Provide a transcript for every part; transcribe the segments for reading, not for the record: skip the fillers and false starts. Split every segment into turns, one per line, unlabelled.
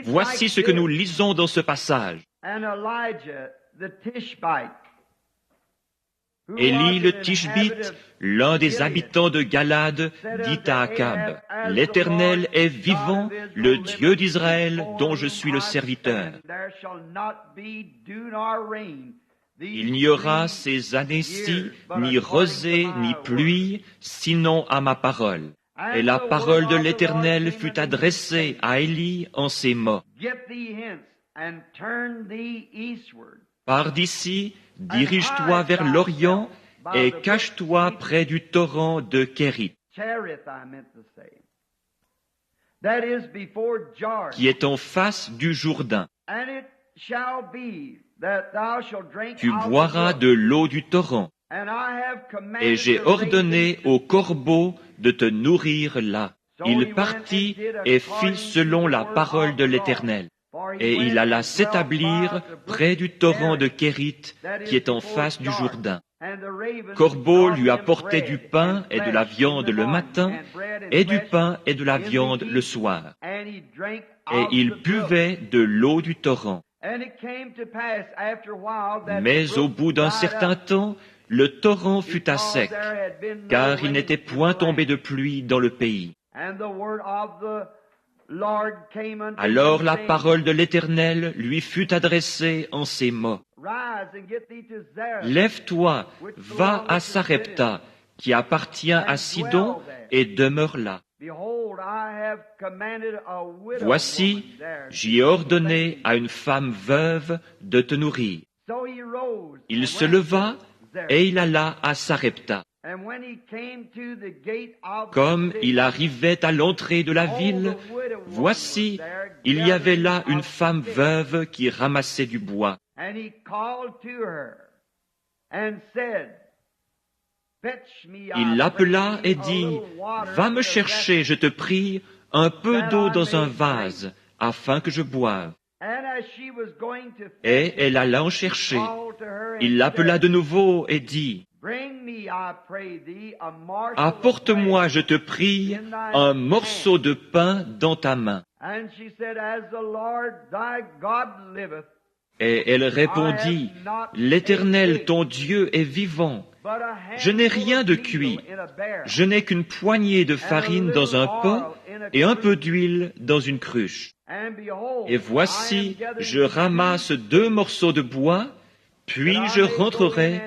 Voici ce que nous lisons dans ce passage. Élie le Tishbite, l'un des habitants de Galade, dit à Akab, « L'Éternel est vivant, le Dieu d'Israël, dont je suis le serviteur. Il n'y aura ces années-ci ni rosée ni pluie, sinon à ma parole. » Et la parole de l'Éternel fut adressée à Élie en ces mots. Pars d'ici, dirige-toi vers l'Orient et cache-toi près du torrent de Kérit, qui est en face du Jourdain. Tu boiras de l'eau du torrent, et j'ai ordonné au corbeau de te nourrir là. Il partit et fit selon la parole de l'Éternel. Et il alla s'établir près du torrent de Kérit, qui est en face du Jourdain. Corbeau lui apportait du pain et de la viande le matin, et du pain et de la viande le soir. Et il buvait de l'eau du torrent. Mais au bout d'un certain temps, le torrent fut à sec, car il n'était point tombé de pluie dans le pays. Alors la parole de l'Éternel lui fut adressée en ces mots. « Lève-toi, va à Sarepta, qui appartient à Sidon, et demeure là. Voici, j'y ai ordonné à une femme veuve de te nourrir. » Il se leva et il alla à Sarepta. Comme il arrivait à l'entrée de la ville, voici, il y avait là une femme veuve qui ramassait du bois. Il l'appela et dit, « Va me chercher, je te prie, un peu d'eau dans un vase, afin que je boive. » Et elle alla en chercher. Il l'appela de nouveau et dit, « Apporte-moi, je te prie, un morceau de pain dans ta main. » Et elle répondit, « L'Éternel, ton Dieu, est vivant. Je n'ai rien de cuit. Je n'ai qu'une poignée de farine dans un pot et un peu d'huile dans une cruche. Et voici, je ramasse 2 morceaux de bois, puis je rentrerai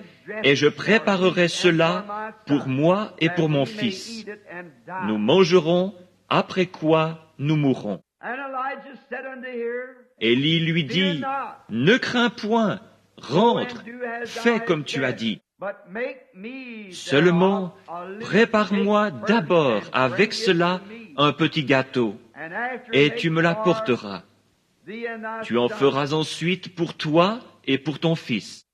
et je préparerai cela pour moi et pour mon fils. Nous mangerons, après quoi nous mourrons. » Élie lui dit, « Ne crains point, rentre, fais comme tu as dit. Seulement, prépare-moi d'abord avec cela un petit gâteau, et tu me l'apporteras. Tu en feras ensuite pour toi et pour ton fils.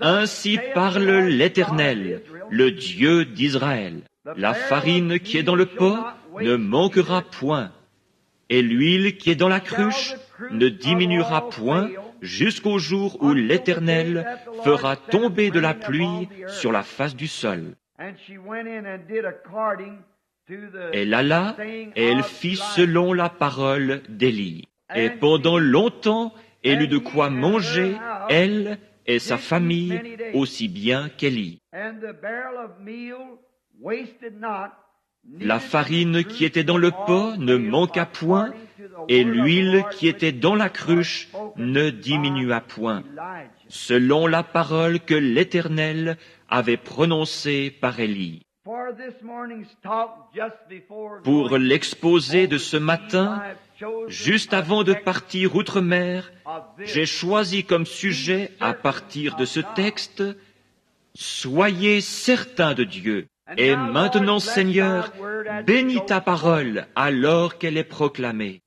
Ainsi parle l'Éternel, le Dieu d'Israël. La farine qui est dans le pot ne manquera point, et l'huile qui est dans la cruche ne diminuera point jusqu'au jour où l'Éternel fera tomber de la pluie sur la face du sol. » Elle alla et elle fit selon la parole d'Élie. Et pendant longtemps, elle eut de quoi manger, elle et sa famille, aussi bien qu'Élie. La farine qui était dans le pot ne manqua point, et l'huile qui était dans la cruche ne diminua point, selon la parole que l'Éternel avait prononcée par Élie. Pour l'exposé de ce matin, juste avant de partir outre-mer, j'ai choisi comme sujet, à partir de ce texte, « Soyez certains de Dieu ». Et maintenant, Seigneur, bénis ta parole alors qu'elle est proclamée.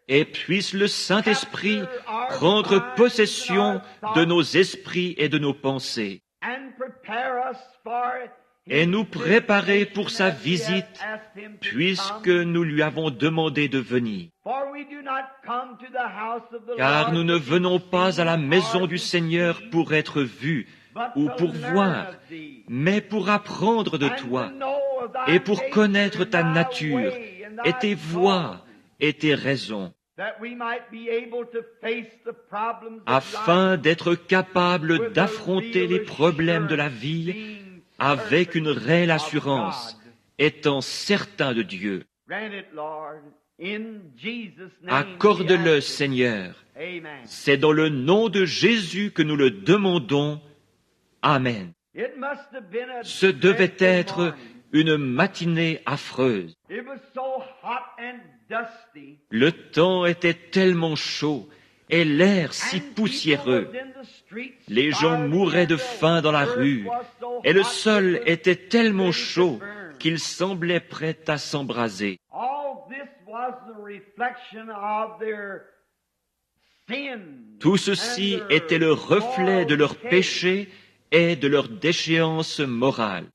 Et puisse le Saint-Esprit prendre possession de nos esprits et de nos pensées, et nous préparer pour sa visite, puisque nous lui avons demandé de venir. Car nous ne venons pas à la maison du Seigneur pour être vus ou pour voir, mais pour apprendre de toi et pour connaître ta nature et tes voies et tes raisons, afin d'être capable d'affronter les problèmes de la vie avec une réelle assurance, étant certain de Dieu. Accorde-le, Seigneur. C'est dans le nom de Jésus que nous le demandons. Amen. Ce devait être une matinée affreuse. Le temps était tellement chaud et l'air si poussiéreux. Les gens mouraient de faim dans la rue et le sol était tellement chaud qu'il semblait prêt à s'embraser. Tout ceci était le reflet de leur péché et de leur déchéance morale.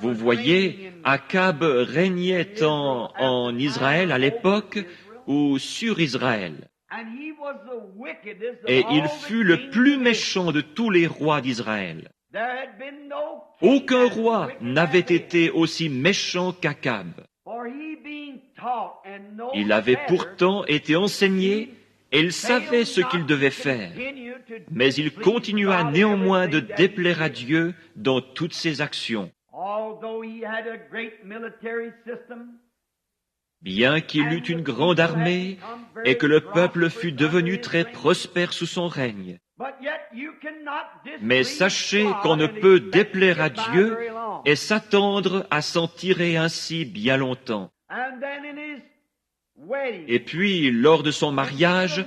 Vous voyez, Akab régnait en Israël à l'époque ou sur Israël. Et il fut le plus méchant de tous les rois d'Israël. Aucun roi n'avait été aussi méchant qu'Akab. Il avait pourtant été enseigné et il savait ce qu'il devait faire. Mais il continua néanmoins de déplaire à Dieu dans toutes ses actions. Bien qu'il eût une grande armée et que le peuple fût devenu très prospère sous son règne. Mais sachez qu'on ne peut déplaire à Dieu et s'attendre à s'en tirer ainsi bien longtemps. Et puis, lors de son mariage,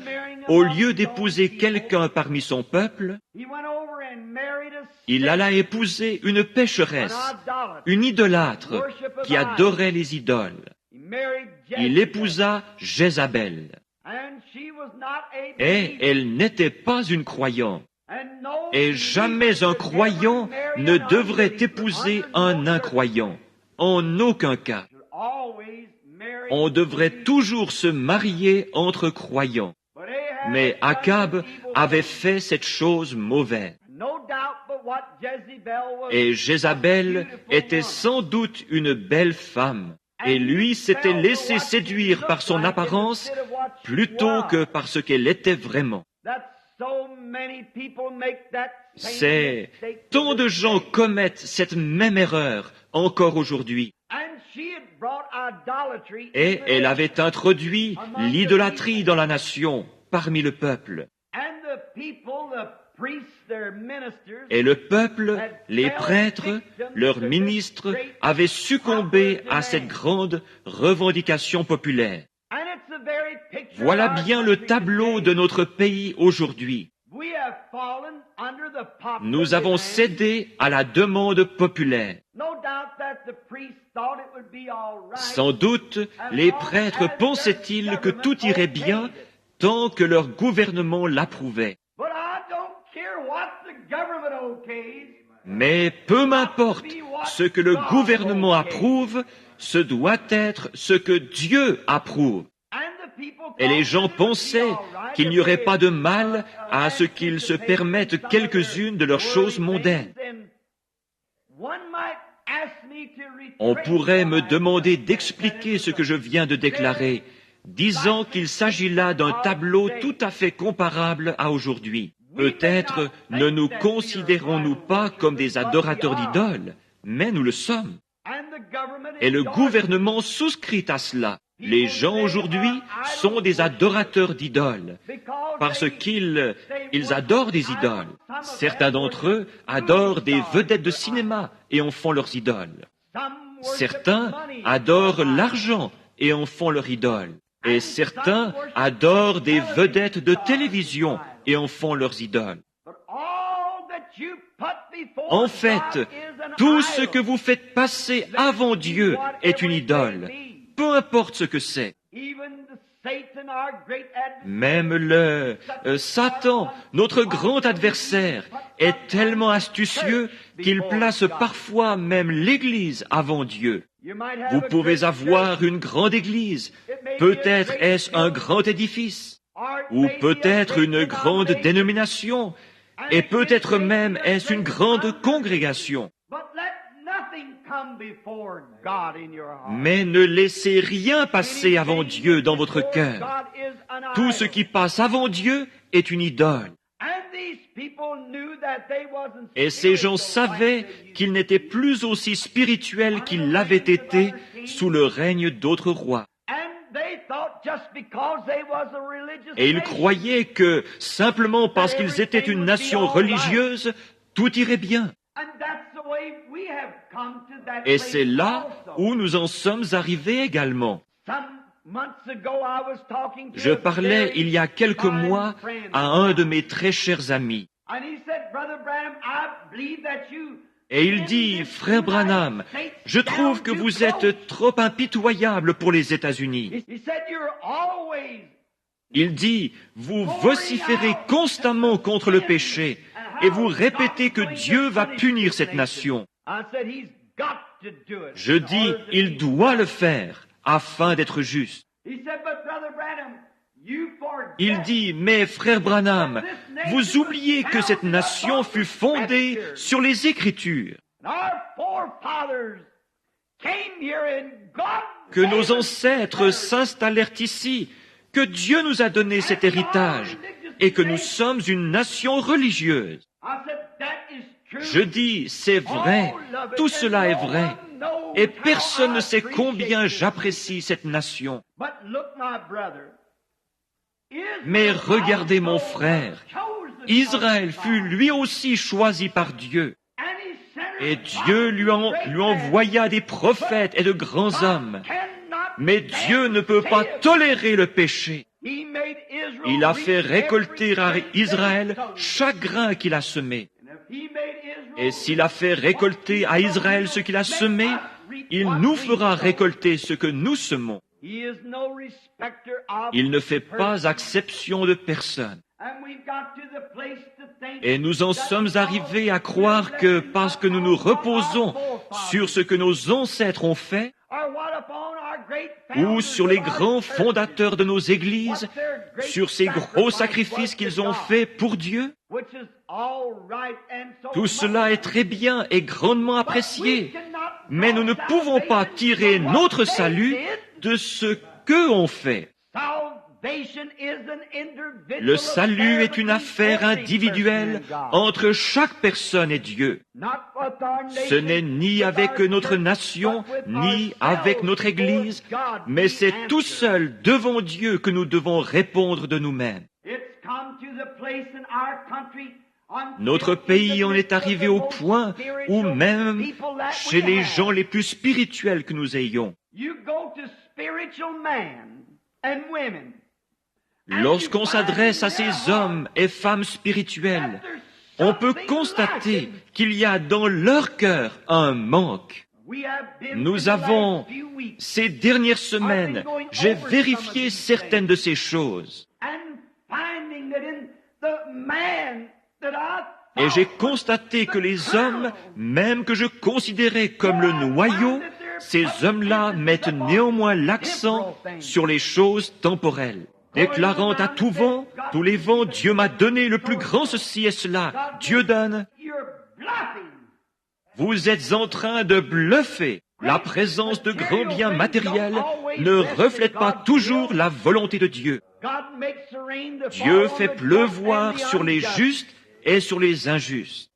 au lieu d'épouser quelqu'un parmi son peuple, il alla épouser une pécheresse, une idolâtre qui adorait les idoles. Il épousa Jézabel. Et elle n'était pas une croyante. Et jamais un croyant ne devrait épouser un incroyant. En aucun cas. On devrait toujours se marier entre croyants. Mais Akab avait fait cette chose mauvaise. Et Jézabel était sans doute une belle femme. Et lui s'était laissé séduire par son apparence plutôt que par ce qu'elle était vraiment. Tant de gens commettent cette même erreur encore aujourd'hui. Et elle avait introduit l'idolâtrie dans la nation, parmi le peuple. Et le peuple, les prêtres, leurs ministres, avaient succombé à cette grande revendication populaire. Voilà bien le tableau de notre pays aujourd'hui. Nous avons cédé à la demande populaire. Sans doute, les prêtres pensaient-ils que tout irait bien tant que leur gouvernement l'approuvait. Mais peu m'importe ce que le gouvernement approuve, ce doit être ce que Dieu approuve. Et les gens pensaient qu'il n'y aurait pas de mal à ce qu'ils se permettent quelques-unes de leurs choses mondaines. On pourrait me demander d'expliquer ce que je viens de déclarer, disant qu'il s'agit là d'un tableau tout à fait comparable à aujourd'hui. Peut-être ne nous considérons-nous pas comme des adorateurs d'idoles, mais nous le sommes. Et le gouvernement souscrit à cela. Les gens aujourd'hui sont des adorateurs d'idoles, parce qu'ils adorent des idoles. Certains d'entre eux adorent des vedettes de cinéma et en font leurs idoles. Certains adorent l'argent et en font leur idole. Et certains adorent des vedettes de télévision et en font leurs idoles. En fait, tout ce que vous faites passer avant Dieu est une idole, peu importe ce que c'est. Même le Satan, notre grand adversaire, est tellement astucieux qu'il place parfois même l'Église avant Dieu. Vous pouvez avoir une grande Église, peut-être est-ce un grand édifice, ou peut-être une grande dénomination, et peut-être même est-ce une grande congrégation. Mais ne laissez rien passer avant Dieu dans votre cœur. Tout ce qui passe avant Dieu est une idole. Et ces gens savaient qu'ils n'étaient plus aussi spirituels qu'ils l'avaient été sous le règne d'autres rois. Et ils croyaient que, simplement parce qu'ils étaient une nation religieuse, tout irait bien. Et c'est là où nous en sommes arrivés également. Je parlais il y a quelques mois à un de mes très chers amis. Et il dit, Frère Branham, je trouve que vous êtes trop impitoyable pour les États-Unis. Il dit, vous vociférez constamment contre le péché et vous répétez que Dieu va punir cette nation. Je dis, il doit le faire afin d'être juste. Il dit, mais frère Branham, vous oubliez que cette nation fut fondée sur les Écritures, que nos ancêtres s'installèrent ici, que Dieu nous a donné cet héritage et que nous sommes une nation religieuse. Je dis, c'est vrai, tout cela est vrai, et personne ne sait combien j'apprécie cette nation. Mais regardez mon frère, Israël fut lui aussi choisi par Dieu, et Dieu lui envoya des prophètes et de grands hommes. Mais Dieu ne peut pas tolérer le péché. Il a fait récolter à Israël chaque grain qu'il a semé. Et s'il a fait récolter à Israël ce qu'il a semé, il nous fera récolter ce que nous semons. Il ne fait pas exception de personne. Et nous en sommes arrivés à croire que parce que nous nous reposons sur ce que nos ancêtres ont fait, ou sur les grands fondateurs de nos églises, sur ces gros sacrifices qu'ils ont faits pour Dieu, tout cela est très bien et grandement apprécié, mais nous ne pouvons pas tirer notre salut de ce qu'eux ont fait. Le salut est une affaire individuelle entre chaque personne et Dieu. Ce n'est ni avec notre nation, ni avec notre Église, mais c'est tout seul devant Dieu que nous devons répondre de nous-mêmes. Notre pays en est arrivé au point où même chez les gens les plus spirituels que nous ayons, lorsqu'on s'adresse à ces hommes et femmes spirituels, on peut constater qu'il y a dans leur cœur un manque. Nous avons, ces dernières semaines, j'ai vérifié certaines de ces choses. Et j'ai constaté que les hommes, même que je considérais comme le noyau, ces hommes-là mettent néanmoins l'accent sur les choses temporelles. Déclarant à tout vent, tous les vents, Dieu m'a donné le plus grand ceci et cela. Dieu donne. Vous êtes en train de bluffer. La présence de grands biens matériels ne reflète pas toujours la volonté de Dieu. Dieu fait pleuvoir sur les justes et sur les injustes.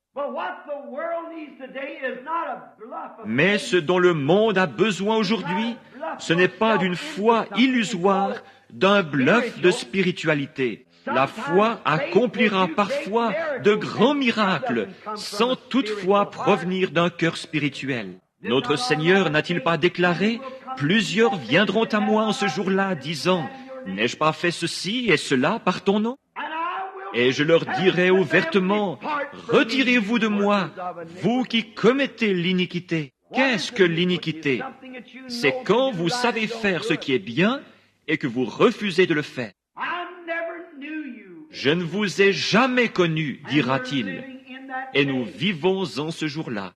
Mais ce dont le monde a besoin aujourd'hui, ce n'est pas d'une foi illusoire, d'un bluff de spiritualité. La foi accomplira parfois de grands miracles, sans toutefois provenir d'un cœur spirituel. Notre Seigneur n'a-t-il pas déclaré « Plusieurs viendront à moi en ce jour-là, disant « N'ai-je pas fait ceci et cela par ton nom ?» Et je leur dirai ouvertement « Retirez-vous de moi, vous qui commettez l'iniquité. » Qu'est-ce que l'iniquité? C'est quand vous savez faire ce qui est bien et que vous refusez de le faire. Je ne vous ai jamais connu, dira-t-il, et nous vivons en ce jour-là.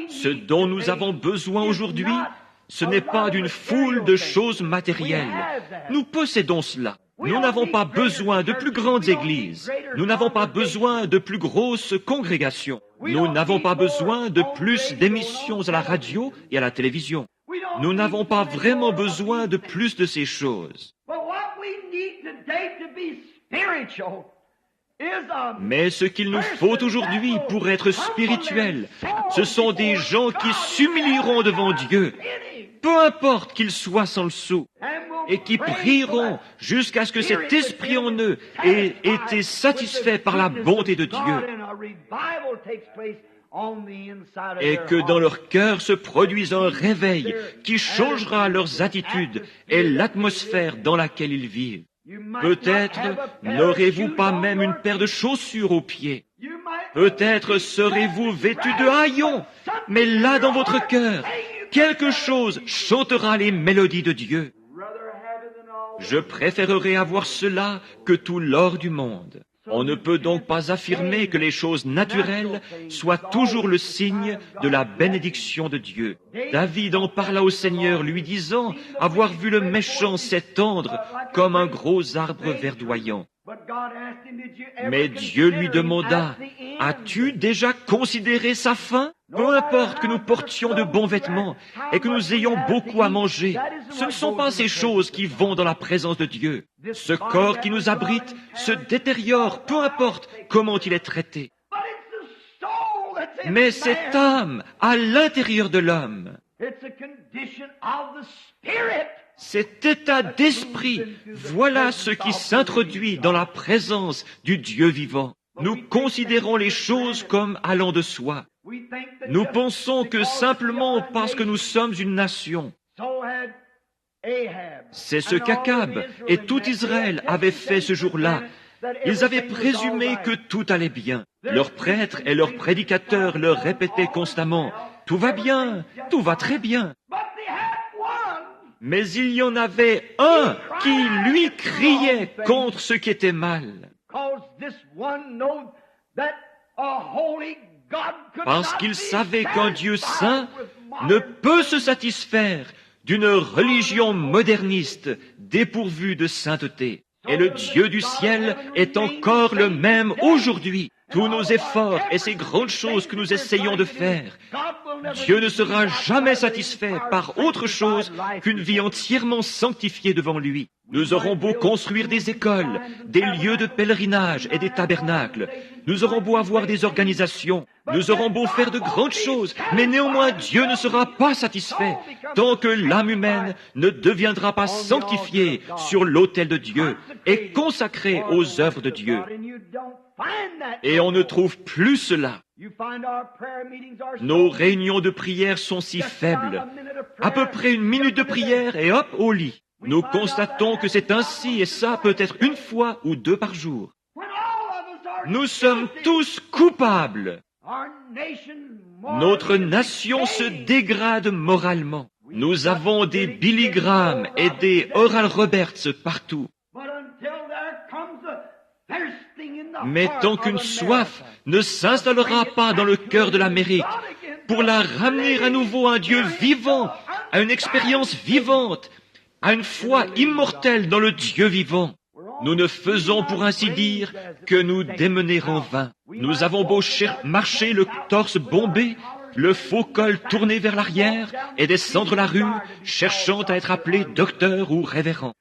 Ce dont nous avons besoin aujourd'hui, ce n'est pas d'une foule de choses matérielles. Nous possédons cela. Nous n'avons pas besoin de plus grandes églises. Nous n'avons pas besoin de plus grosses congrégations. Nous n'avons pas besoin de plus d'émissions à la radio et à la télévision. Nous n'avons pas vraiment besoin de plus de ces choses. Mais ce qu'il nous faut aujourd'hui pour être spirituels, ce sont des gens qui s'humilieront devant Dieu, peu importe qu'ils soient sans le sou, et qui prieront jusqu'à ce que cet esprit en eux ait été satisfait par la bonté de Dieu, et que dans leur cœur se produise un réveil qui changera leurs attitudes et l'atmosphère dans laquelle ils vivent. Peut-être n'aurez-vous pas même une paire de chaussures aux pieds. Peut-être serez-vous vêtus de haillons, mais là dans votre cœur, quelque chose chantera les mélodies de Dieu. Je préférerais avoir cela que tout l'or du monde. On ne peut donc pas affirmer que les choses naturelles soient toujours le signe de la bénédiction de Dieu. David en parla au Seigneur, lui disant avoir vu le méchant s'étendre comme un gros arbre verdoyant. Mais Dieu lui demanda, « As-tu déjà considéré sa fin ? Peu importe que nous portions de bons vêtements et que nous ayons beaucoup à manger, ce ne sont pas ces choses qui vont dans la présence de Dieu. Ce corps qui nous abrite se détériore, peu importe comment il est traité. Mais cette âme à l'intérieur de l'homme, cet état d'esprit, voilà ce qui s'introduit dans la présence du Dieu vivant. Nous considérons les choses comme allant de soi. Nous pensons que simplement parce que nous sommes une nation, c'est ce qu'Akab et tout Israël avaient fait ce jour-là. Ils avaient présumé que tout allait bien. Leurs prêtres et leurs prédicateurs leur répétaient constamment, « Tout va bien, tout va très bien. » Mais il y en avait un qui, lui, criait contre ce qui était mal. Parce qu'il savait qu'un Dieu saint ne peut se satisfaire d'une religion moderniste dépourvue de sainteté. Et le Dieu du ciel est encore le même aujourd'hui. Tous nos efforts et ces grandes choses que nous essayons de faire, Dieu ne sera jamais satisfait par autre chose qu'une vie entièrement sanctifiée devant lui. Nous aurons beau construire des écoles, des lieux de pèlerinage et des tabernacles. Nous aurons beau avoir des organisations. Nous aurons beau faire de grandes choses, mais néanmoins Dieu ne sera pas satisfait tant que l'âme humaine ne deviendra pas sanctifiée sur l'autel de Dieu et consacrée aux œuvres de Dieu. Et on ne trouve plus cela. Nos réunions de prière sont si faibles. À peu près une minute de prière et hop, au lit. Nous constatons que c'est ainsi et ça peut être une fois ou deux par jour. Nous sommes tous coupables. Notre nation se dégrade moralement. Nous avons des Billy Graham et des Oral Roberts partout. Mais tant qu'une soif ne s'installera pas dans le cœur de l'Amérique pour la ramener à nouveau à un Dieu vivant, à une expérience vivante, à une foi immortelle dans le Dieu vivant, nous ne faisons pour ainsi dire que nous démener en vain. Nous avons beau marcher le torse bombé, le faux col tourné vers l'arrière et descendre la rue, cherchant à être appelé docteur ou révérend.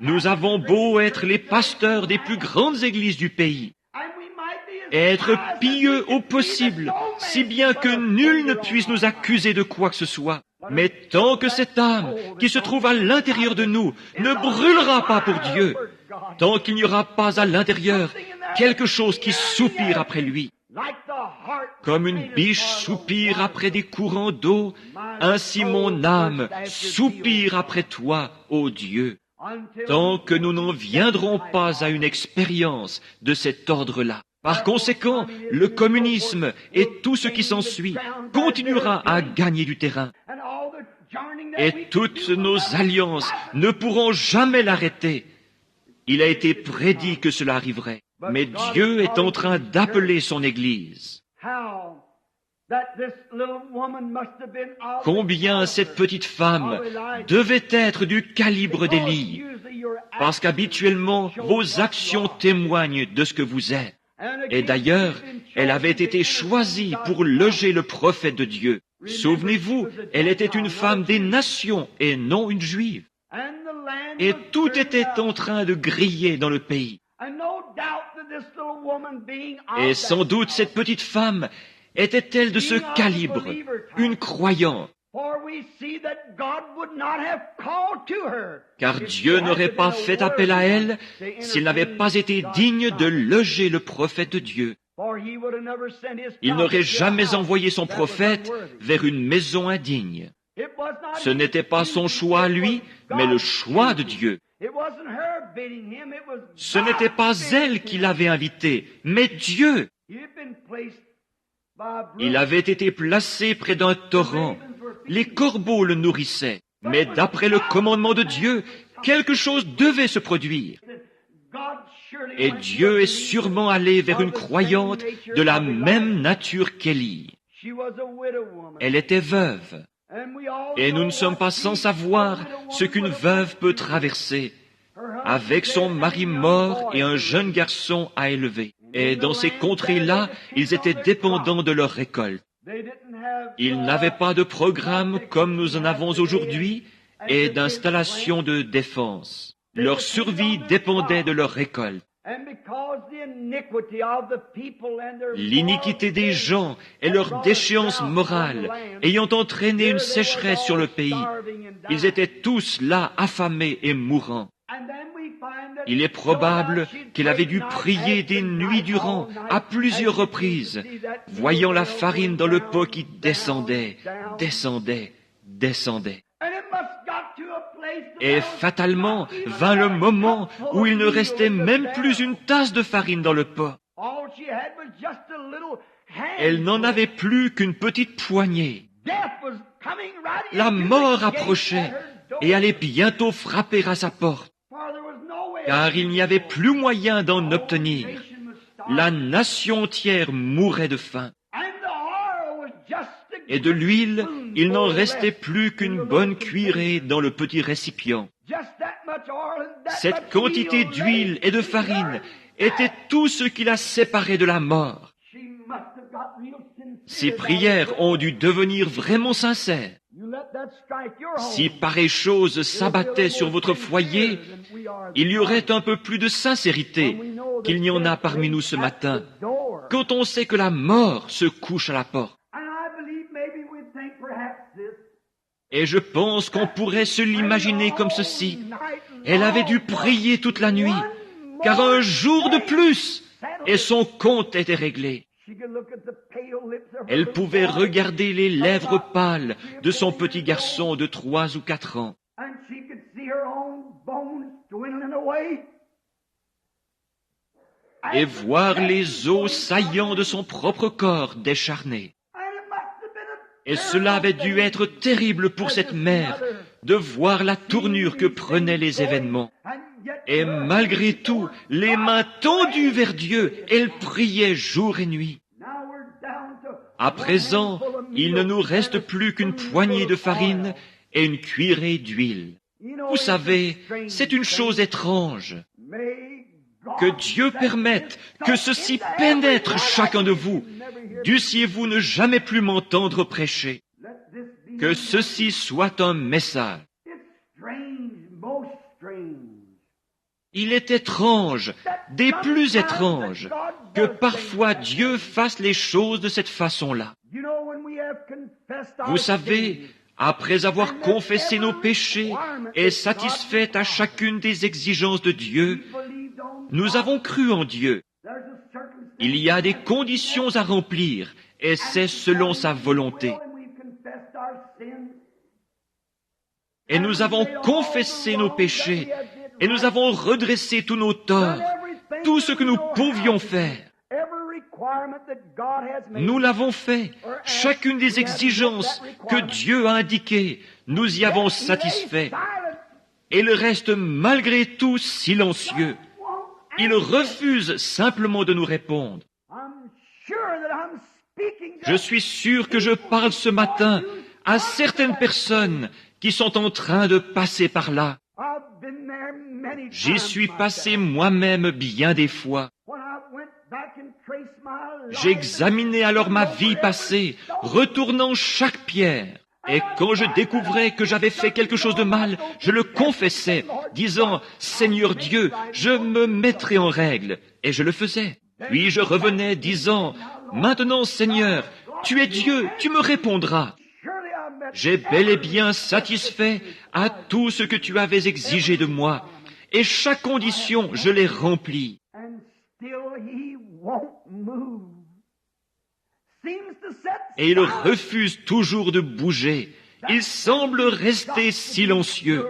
Nous avons beau être les pasteurs des plus grandes églises du pays, et être pieux au possible, si bien que nul ne puisse nous accuser de quoi que ce soit. Mais tant que cette âme qui se trouve à l'intérieur de nous ne brûlera pas pour Dieu, tant qu'il n'y aura pas à l'intérieur quelque chose qui soupire après lui, comme une biche soupire après des courants d'eau, ainsi mon âme soupire après toi, ô Dieu. Tant que nous n'en viendrons pas à une expérience de cet ordre-là. Par conséquent, le communisme et tout ce qui s'ensuit continuera à gagner du terrain. Et toutes nos alliances ne pourront jamais l'arrêter. Il a été prédit que cela arriverait. Mais Dieu est en train d'appeler son Église. Combien cette petite femme devait être du calibre d'Élie, parce qu'habituellement, vos actions témoignent de ce que vous êtes. Et d'ailleurs, elle avait été choisie pour loger le prophète de Dieu. Souvenez-vous, elle était une femme des nations et non une juive. Et tout était en train de griller dans le pays. Et sans doute cette petite femme était-elle de ce calibre, une croyante. Car Dieu n'aurait pas fait appel à elle s'il n'avait pas été digne de loger le prophète de Dieu. Il n'aurait jamais envoyé son prophète vers une maison indigne. Ce n'était pas son choix à lui, mais le choix de Dieu. Ce n'était pas elle qui l'avait invité, mais Dieu. Il avait été placé près d'un torrent. Les corbeaux le nourrissaient. Mais d'après le commandement de Dieu, quelque chose devait se produire. Et Dieu est sûrement allé vers une croyante de la même nature qu'Élie. Elle était veuve. Et nous ne sommes pas sans savoir ce qu'une veuve peut traverser, avec son mari mort et un jeune garçon à élever. Et dans ces contrées-là, ils étaient dépendants de leur récolte. Ils n'avaient pas de programme comme nous en avons aujourd'hui et d'installation de défense. Leur survie dépendait de leur récolte. L'iniquité des gens et leur déchéance morale ayant entraîné une sécheresse sur le pays, ils étaient tous là affamés et mourants. Il est probable qu'elle avait dû prier des nuits durant, à plusieurs reprises, voyant la farine dans le pot qui descendait, descendait, descendait. Et fatalement vint le moment où il ne restait même plus une tasse de farine dans le pot. Elle n'en avait plus qu'une petite poignée. La mort approchait et allait bientôt frapper à sa porte. Car il n'y avait plus moyen d'en obtenir. La nation entière mourait de faim. Et de l'huile, il n'en restait plus qu'une bonne cuillerée dans le petit récipient. Cette quantité d'huile et de farine était tout ce qui la séparait de la mort. Ses prières ont dû devenir vraiment sincères. Si pareille chose s'abattait sur votre foyer, il y aurait un peu plus de sincérité qu'il n'y en a parmi nous ce matin, quand on sait que la mort se couche à la porte. Et je pense qu'on pourrait se l'imaginer comme ceci. Elle avait dû prier toute la nuit, car un jour de plus, et son compte était réglé. Elle pouvait regarder les lèvres pâles de son petit garçon de 3 ou 4 ans. Et voir les os saillants de son propre corps décharnés. Et cela avait dû être terrible pour cette mère de voir la tournure que prenaient les événements. Et malgré tout, les mains tendues vers Dieu, elle priait jour et nuit. À présent, il ne nous reste plus qu'une poignée de farine et une cuillerée d'huile. Vous savez, c'est une chose étrange. Que Dieu permette que ceci pénètre chacun de vous. Dussiez-vous ne jamais plus m'entendre prêcher. Que ceci soit un message. Il est étrange, des plus étranges, que parfois Dieu fasse les choses de cette façon-là. Vous savez, après avoir confessé nos péchés et satisfait à chacune des exigences de Dieu, nous avons cru en Dieu. Il y a des conditions à remplir, et c'est selon sa volonté. Et nous avons confessé nos péchés, et nous avons redressé tous nos torts, tout ce que nous pouvions faire. Nous l'avons fait. Chacune des exigences que Dieu a indiquées, nous y avons satisfait. Et il reste malgré tout silencieux. Il refuse simplement de nous répondre. Je suis sûr que je parle ce matin à certaines personnes qui sont en train de passer par là. J'y suis passé moi-même bien des fois. J'examinais alors ma vie passée, retournant chaque pierre. Et quand je découvrais que j'avais fait quelque chose de mal, je le confessais, disant, « Seigneur Dieu, je me mettrai en règle. » Et je le faisais. Puis je revenais, disant, « Maintenant, Seigneur, tu es Dieu, tu me répondras. » J'ai bel et bien satisfait à tout ce que tu avais exigé de moi, et chaque condition, je l'ai remplie. Et il refuse toujours de bouger. Il semble rester silencieux.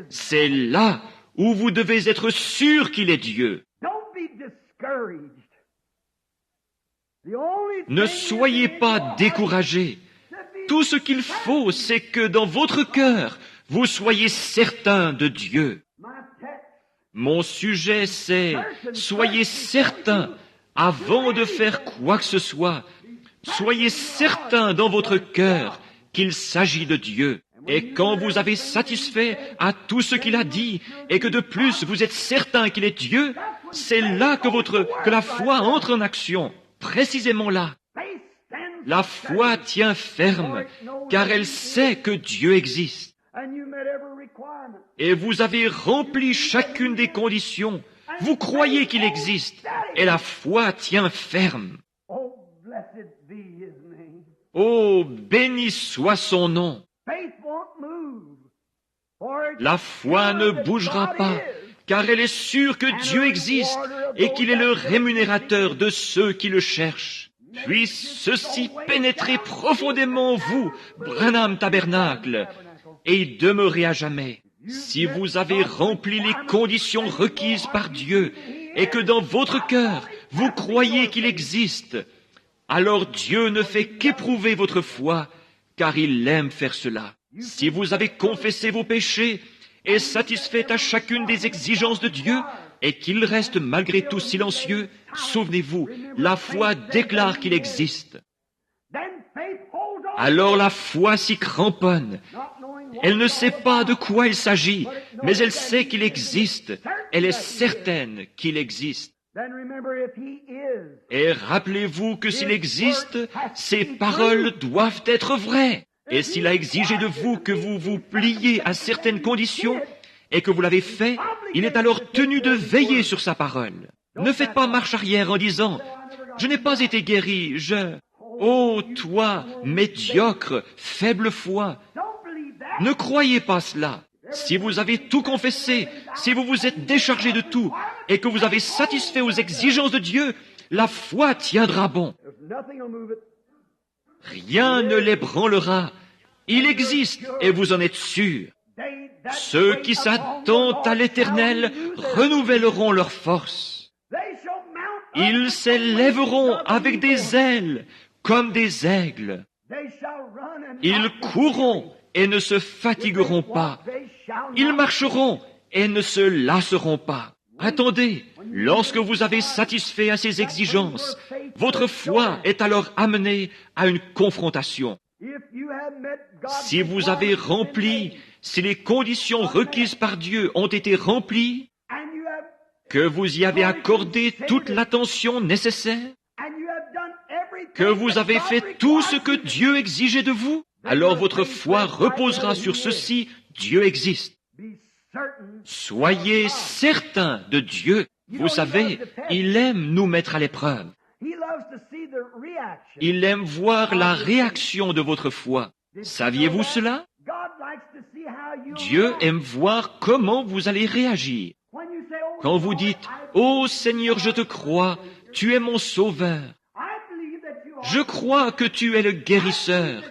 C'est là où vous devez être sûr qu'il est Dieu. Ne soyez pas découragés. Tout ce qu'il faut, c'est que dans votre cœur, vous soyez certain de Dieu. Mon sujet, c'est « Soyez certain, avant de faire quoi que ce soit, soyez certain dans votre cœur qu'il s'agit de Dieu. Et quand vous avez satisfait à tout ce qu'il a dit, et que de plus vous êtes certain qu'il est Dieu, c'est là que la foi entre en action, précisément là. La foi tient ferme, car elle sait que Dieu existe. Et vous avez rempli chacune des conditions. Vous croyez qu'il existe, et la foi tient ferme. Oh, béni soit son nom. La foi ne bougera pas, car elle est sûre que Dieu existe et qu'il est le rémunérateur de ceux qui le cherchent. Puisse ceci pénétrer profondément en vous, Branham Tabernacle, et y demeurer à jamais. Si vous avez rempli les conditions requises par Dieu et que dans votre cœur, vous croyez qu'il existe, alors Dieu ne fait qu'éprouver votre foi, car il aime faire cela. Si vous avez confessé vos péchés et satisfait à chacune des exigences de Dieu, et qu'il reste malgré tout silencieux, souvenez-vous, la foi déclare qu'il existe. Alors la foi s'y cramponne. Elle ne sait pas de quoi il s'agit, mais elle sait qu'il existe. Elle est certaine qu'il existe. Et rappelez-vous que s'il existe, ses paroles doivent être vraies. Et s'il a exigé de vous que vous vous pliez à certaines conditions, et que vous l'avez fait, il est alors tenu de veiller sur sa parole. Ne faites pas marche arrière en disant, « Je n'ai pas été guéri, Oh, toi, médiocre, faible foi !» Ne croyez pas cela. Si vous avez tout confessé, si vous vous êtes déchargé de tout, et que vous avez satisfait aux exigences de Dieu, la foi tiendra bon. Rien ne l'ébranlera. Il existe, et vous en êtes sûrs. Ceux qui s'attendent à l'Éternel renouvelleront leur force. Ils s'élèveront avec des ailes, comme des aigles. Ils courront et ne se fatigueront pas. Ils marcheront et ne se lasseront pas. Attendez, lorsque vous avez satisfait à ces exigences, votre foi est alors amenée à une confrontation. Si vous avez rempli, si les conditions requises par Dieu ont été remplies, que vous y avez accordé toute l'attention nécessaire, que vous avez fait tout ce que Dieu exigeait de vous, alors votre foi reposera sur ceci, Dieu existe. Soyez certains de Dieu. Vous savez, il aime nous mettre à l'épreuve. Il aime voir la réaction de votre foi. Saviez-vous cela? Dieu aime voir comment vous allez réagir. Quand vous dites, « Oh Seigneur, je te crois, tu es mon sauveur. Je crois que tu es le guérisseur.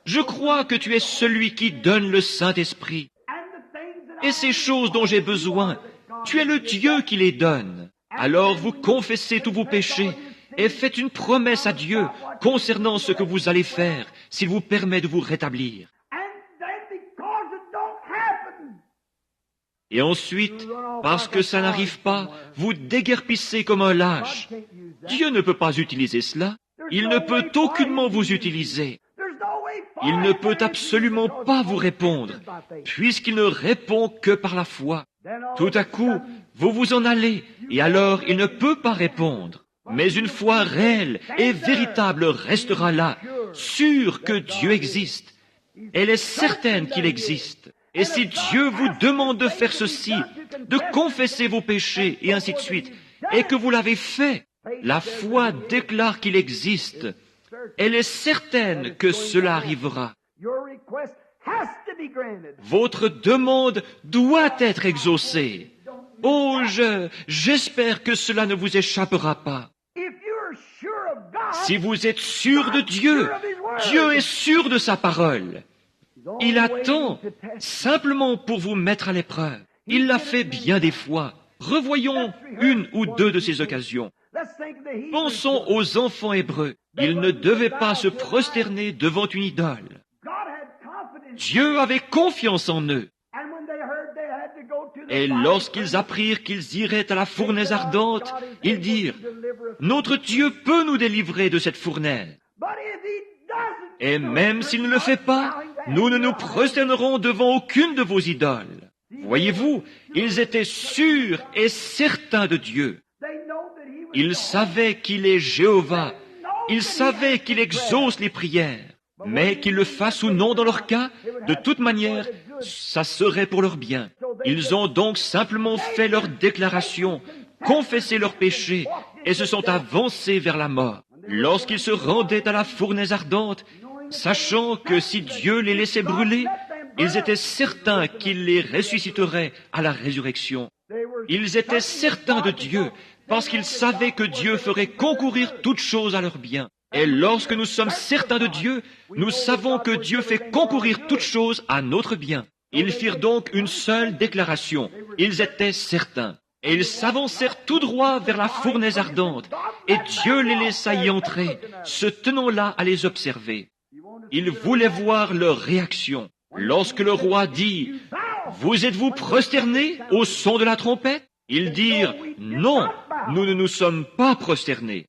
Je crois que tu es celui qui donne le Saint-Esprit. Et ces choses dont j'ai besoin, tu es le Dieu qui les donne. » Alors vous confessez tous vos péchés et faites une promesse à Dieu concernant ce que vous allez faire s'il vous permet de vous rétablir. Et ensuite, parce que ça n'arrive pas, vous déguerpissez comme un lâche. Dieu ne peut pas utiliser cela. Il ne peut aucunement vous utiliser. Il ne peut absolument pas vous répondre, puisqu'il ne répond que par la foi. Tout à coup, vous vous en allez, et alors il ne peut pas répondre. Mais une foi réelle et véritable restera là, sûre que Dieu existe. Elle est certaine qu'il existe. Et si Dieu vous demande de faire ceci, de confesser vos péchés, et ainsi de suite, et que vous l'avez fait, la foi déclare qu'il existe. Elle est certaine que cela arrivera. Votre demande doit être exaucée. Oh, j'espère que cela ne vous échappera pas. Si vous êtes sûr de Dieu, Dieu est sûr de sa parole. Il attend simplement pour vous mettre à l'épreuve. Il l'a fait bien des fois. Revoyons une ou deux de ces occasions. Pensons aux enfants hébreux. Ils ne devaient pas se prosterner devant une idole. Dieu avait confiance en eux. Et lorsqu'ils apprirent qu'ils iraient à la fournaise ardente, ils dirent, « Notre Dieu peut nous délivrer de cette fournaise. Et même s'il ne le fait pas, nous ne nous prosternerons devant aucune de vos idoles. » Voyez-vous, ils étaient sûrs et certains de Dieu. Ils savaient qu'il est Jéhovah. Ils savaient qu'il exauce les prières. Mais qu'ils le fassent ou non dans leur cas, de toute manière, ça serait pour leur bien. Ils ont donc simplement fait leur déclaration, confessé leurs péchés et se sont avancés vers la mort. Lorsqu'ils se rendaient à la fournaise ardente, sachant que si Dieu les laissait brûler, ils étaient certains qu'il les ressusciterait à la résurrection. Ils étaient certains de Dieu parce qu'ils savaient que Dieu ferait concourir toutes choses à leur bien. Et lorsque nous sommes certains de Dieu, nous savons que Dieu fait concourir toutes choses à notre bien. Ils firent donc une seule déclaration. Ils étaient certains. Et ils s'avancèrent tout droit vers la fournaise ardente. Et Dieu les laissa y entrer, se tenant là à les observer. Ils voulaient voir leur réaction. Lorsque le roi dit, « Vous êtes-vous prosternés au son de la trompette ?» Ils dirent, « Non, nous ne nous sommes pas prosternés. »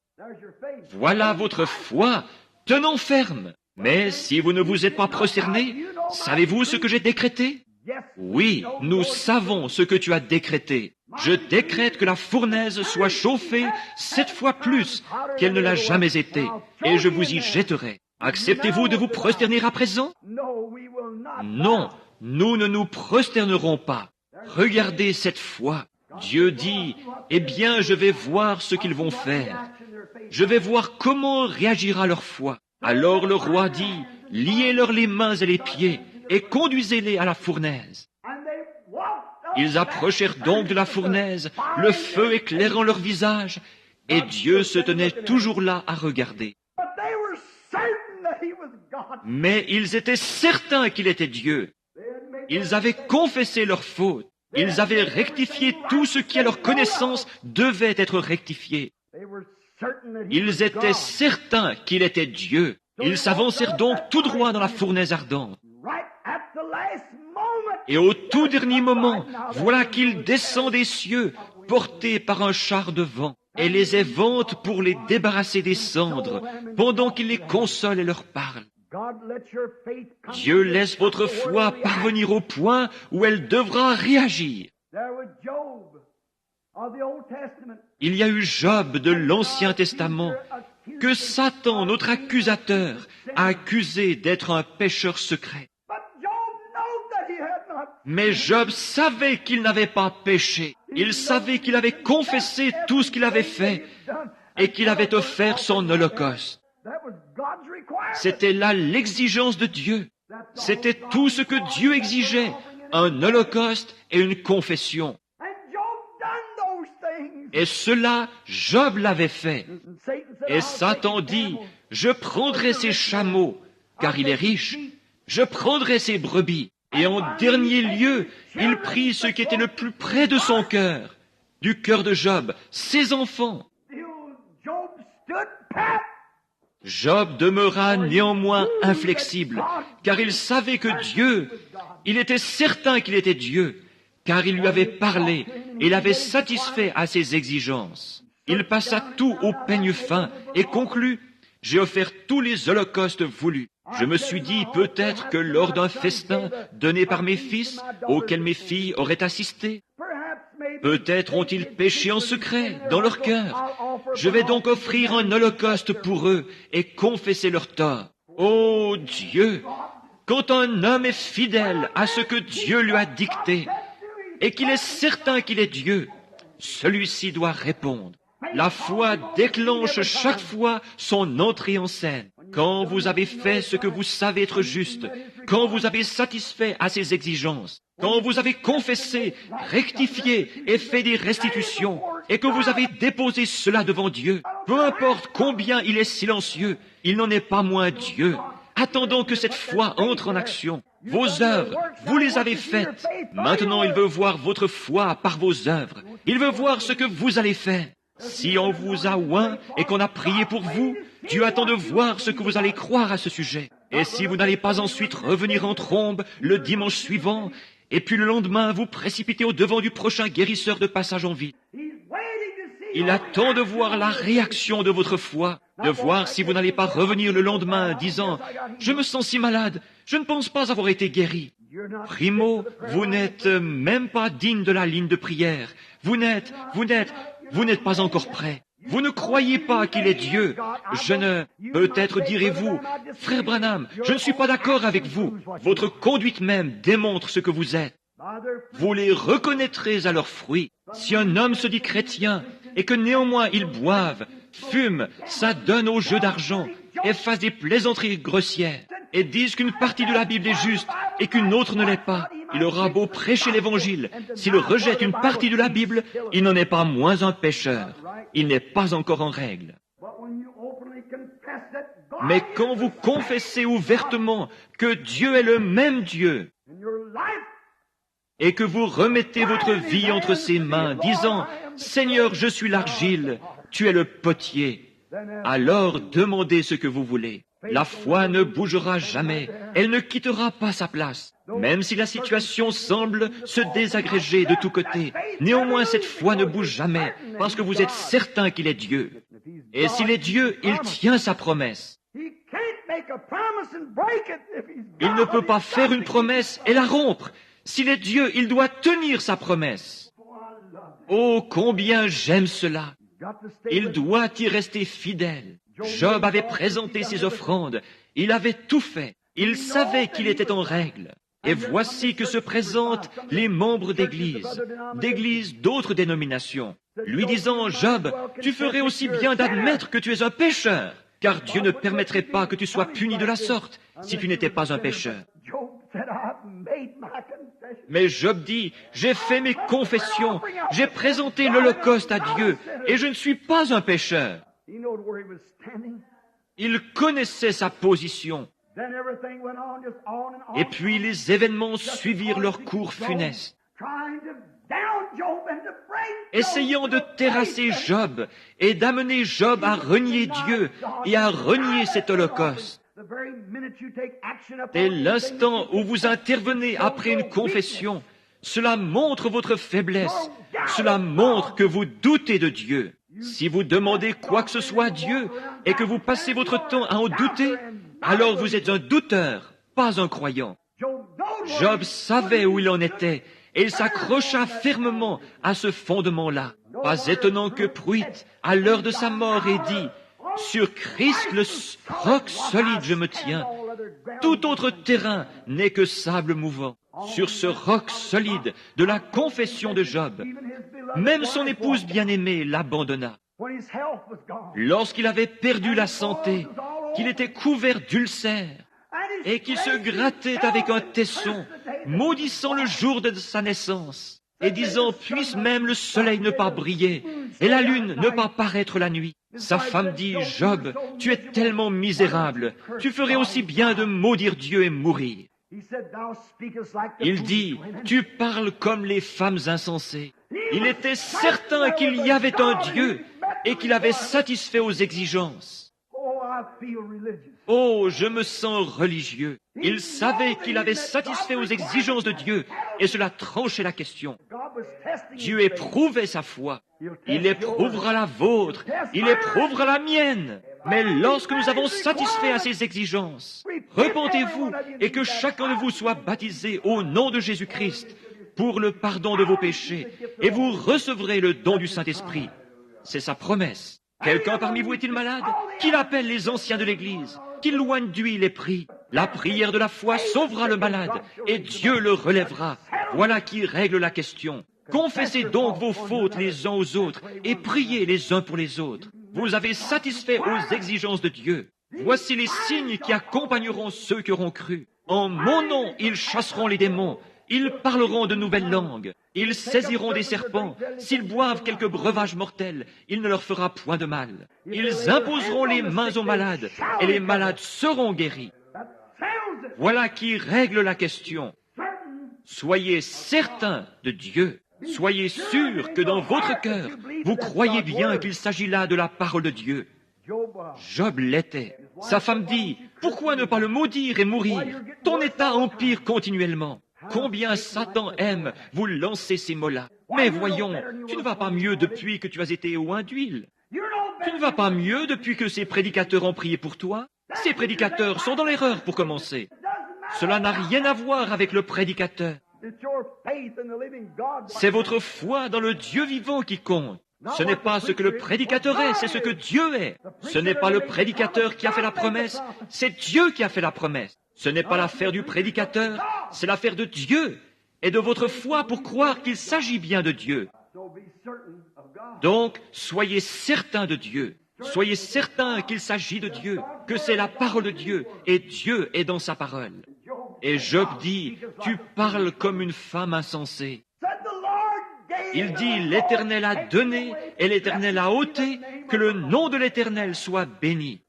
Voilà votre foi, tenons ferme. Mais si vous ne vous êtes pas prosternés, savez-vous ce que j'ai décrété? Oui, nous savons ce que tu as décrété. Je décrète que la fournaise soit chauffée 7 fois plus qu'elle ne l'a jamais été, et je vous y jetterai. Acceptez-vous de vous prosterner à présent? Non, nous ne nous prosternerons pas. Regardez cette foi. Dieu dit, eh bien, je vais voir ce qu'ils vont faire. Je vais voir comment réagira leur foi. Alors le roi dit, liez-leur les mains et les pieds et conduisez-les à la fournaise. Ils approchèrent donc de la fournaise, le feu éclairant leur visage, et Dieu se tenait toujours là à regarder. Mais ils étaient certains qu'il était Dieu. Ils avaient confessé leurs fautes. Ils avaient rectifié tout ce qui, à leur connaissance, devait être rectifié. Ils étaient certains qu'il était Dieu. Ils s'avancèrent donc tout droit dans la fournaise ardente. Et au tout dernier moment, voilà qu'il descend des cieux, porté par un char de vent, et les évente pour les débarrasser des cendres, pendant qu'il les console et leur parle. Dieu laisse votre foi parvenir au point où elle devra réagir. Il y a eu Job de l'Ancien Testament, que Satan, notre accusateur, a accusé d'être un pécheur secret. Mais Job savait qu'il n'avait pas péché. Il savait qu'il avait confessé tout ce qu'il avait fait et qu'il avait offert son holocauste. C'était là l'exigence de Dieu. C'était tout ce que Dieu exigeait, un holocauste et une confession. Et cela, Job l'avait fait. Et Satan dit, « Je prendrai ses chameaux, car il est riche. Je prendrai ses brebis. » Et en dernier lieu, il prit ce qui était le plus près de son cœur, du cœur de Job, ses enfants. Job demeura néanmoins inflexible, car il savait que Dieu, il était certain qu'il était Dieu, car il lui avait parlé et l'avait satisfait à ses exigences. Il passa tout au peigne fin et conclut, « J'ai offert tous les holocaustes voulus. » Je me suis dit peut-être que lors d'un festin donné par mes fils, auquel mes filles auraient assisté, peut-être ont-ils péché en secret, dans leur cœur. Je vais donc offrir un holocauste pour eux et confesser leurs torts. Ô Dieu, quand un homme est fidèle à ce que Dieu lui a dicté, et qu'il est certain qu'il est Dieu, celui-ci doit répondre. La foi déclenche chaque fois son entrée en scène. Quand vous avez fait ce que vous savez être juste, quand vous avez satisfait à ses exigences, quand vous avez confessé, rectifié et fait des restitutions, et que vous avez déposé cela devant Dieu, peu importe combien il est silencieux, il n'en est pas moins Dieu. Attendons que cette foi entre en action. Vos œuvres, vous les avez faites. Maintenant, il veut voir votre foi par vos œuvres. Il veut voir ce que vous allez faire. Si on vous a oint et qu'on a prié pour vous, Dieu attend de voir ce que vous allez croire à ce sujet. Et si vous n'allez pas ensuite revenir en trombe le dimanche suivant, et puis le lendemain vous précipiter au devant du prochain guérisseur de passage en vie, il attend de voir la réaction de votre foi, de voir si vous n'allez pas revenir le lendemain disant « Je me sens si malade, je ne pense pas avoir été guéri ». Primo, vous n'êtes même pas digne de la ligne de prière. Vous n'êtes pas encore prêt. Vous ne croyez pas qu'il est Dieu. Peut-être direz-vous, frère Branham, je ne suis pas d'accord avec vous. Votre conduite même démontre ce que vous êtes. Vous les reconnaîtrez à leurs fruits. Si un homme se dit chrétien et que néanmoins il boive, fume, s'adonne au jeu d'argent et fasse des plaisanteries grossières et dise qu'une partie de la Bible est juste et qu'une autre ne l'est pas, il aura beau prêcher l'Évangile. S'il rejette une partie de la Bible, il n'en est pas moins un pécheur. Il n'est pas encore en règle. Mais quand vous confessez ouvertement que Dieu est le même Dieu et que vous remettez votre vie entre ses mains, disant « Seigneur, je suis l'argile, tu es le potier », alors demandez ce que vous voulez. La foi ne bougera jamais, elle ne quittera pas sa place. Même si la situation semble se désagréger de tous côtés, néanmoins cette foi ne bouge jamais, parce que vous êtes certain qu'il est Dieu. Et s'il est Dieu, il tient sa promesse. Il ne peut pas faire une promesse et la rompre. S'il est Dieu, il doit tenir sa promesse. Oh, combien j'aime cela! Il doit y rester fidèle. Job avait présenté ses offrandes. Il avait tout fait. Il savait qu'il était en règle. Et voici que se présentent les membres d'églises d'autres dénominations, lui disant, « Job, tu ferais aussi bien d'admettre que tu es un pécheur, car Dieu ne permettrait pas que tu sois puni de la sorte si tu n'étais pas un pécheur. » Mais Job dit, « J'ai fait mes confessions, j'ai présenté l'Holocauste à Dieu, et je ne suis pas un pécheur. » Il connaissait sa position. Et puis les événements suivirent leur cours funeste, essayant de terrasser Job et d'amener Job à renier Dieu et à renier cet holocauste. Dès l'instant où vous intervenez après une confession, cela montre votre faiblesse, cela montre que vous doutez de Dieu. Si vous demandez quoi que ce soit à Dieu et que vous passez votre temps à en douter, alors vous êtes un douteur, pas un croyant. Job savait où il en était et il s'accrocha fermement à ce fondement-là. Pas étonnant que Pruitt, à l'heure de sa mort, ait dit « Sur Christ, le roc solide, je me tiens. Tout autre terrain n'est que sable mouvant. » Sur ce roc solide de la confession de Job, même son épouse bien-aimée l'abandonna. Lorsqu'il avait perdu la santé, qu'il était couvert d'ulcères et qu'il se grattait avec un tesson, maudissant le jour de sa naissance et disant « Puisse même le soleil ne pas briller et la lune ne pas paraître la nuit. » Sa femme dit « Job, tu es tellement misérable, tu ferais aussi bien de maudire Dieu et mourir. » Il dit, tu parles comme les femmes insensées. Il était certain qu'il y avait un Dieu et qu'il avait satisfait aux exigences. Oh, je me sens religieux. Il savait qu'il avait satisfait aux exigences de Dieu et cela tranchait la question. Dieu éprouvait sa foi. Il éprouvera la vôtre. Il éprouvera la mienne. Mais lorsque nous avons satisfait à ses exigences, repentez-vous et que chacun de vous soit baptisé au nom de Jésus-Christ pour le pardon de vos péchés, et vous recevrez le don du Saint-Esprit. C'est sa promesse. Quelqu'un parmi vous est-il malade? Qu'il appelle les anciens de l'Église, qu'il loigne d'huile et prie. La prière de la foi sauvera le malade, et Dieu le relèvera. Voilà qui règle la question. Confessez donc vos fautes les uns aux autres, et priez les uns pour les autres. Vous avez satisfait aux exigences de Dieu. Voici les signes qui accompagneront ceux qui auront cru. En mon nom, ils chasseront les démons. Ils parleront de nouvelles langues. Ils saisiront des serpents. S'ils boivent quelques breuvages mortels, il ne leur fera point de mal. Ils imposeront les mains aux malades, et les malades seront guéris. Voilà qui règle la question. Soyez certains de Dieu. Soyez sûrs que dans votre cœur, vous croyez bien qu'il s'agit là de la parole de Dieu. Job l'était. Sa femme dit, « Pourquoi ne pas le maudire et mourir? Ton état empire continuellement. » Combien Satan aime vous lancer ces mots-là. Mais voyons, tu ne vas pas mieux depuis que tu as été oint d'huile. Tu ne vas pas mieux depuis que ces prédicateurs ont prié pour toi. Ces prédicateurs sont dans l'erreur pour commencer. Cela n'a rien à voir avec le prédicateur. C'est votre foi dans le Dieu vivant qui compte. Ce n'est pas ce que le prédicateur est, c'est ce que Dieu est. Ce n'est pas le prédicateur qui a fait la promesse, c'est Dieu qui a fait la promesse. Ce n'est pas l'affaire du prédicateur, c'est l'affaire de Dieu et de votre foi pour croire qu'il s'agit bien de Dieu. Donc, soyez certains de Dieu. Soyez certains qu'il s'agit de Dieu, que c'est la parole de Dieu et Dieu est dans sa parole. Et Job dit, « Tu parles comme une femme insensée. » Il dit, « L'Éternel a donné et l'Éternel a ôté, que le nom de l'Éternel soit béni. »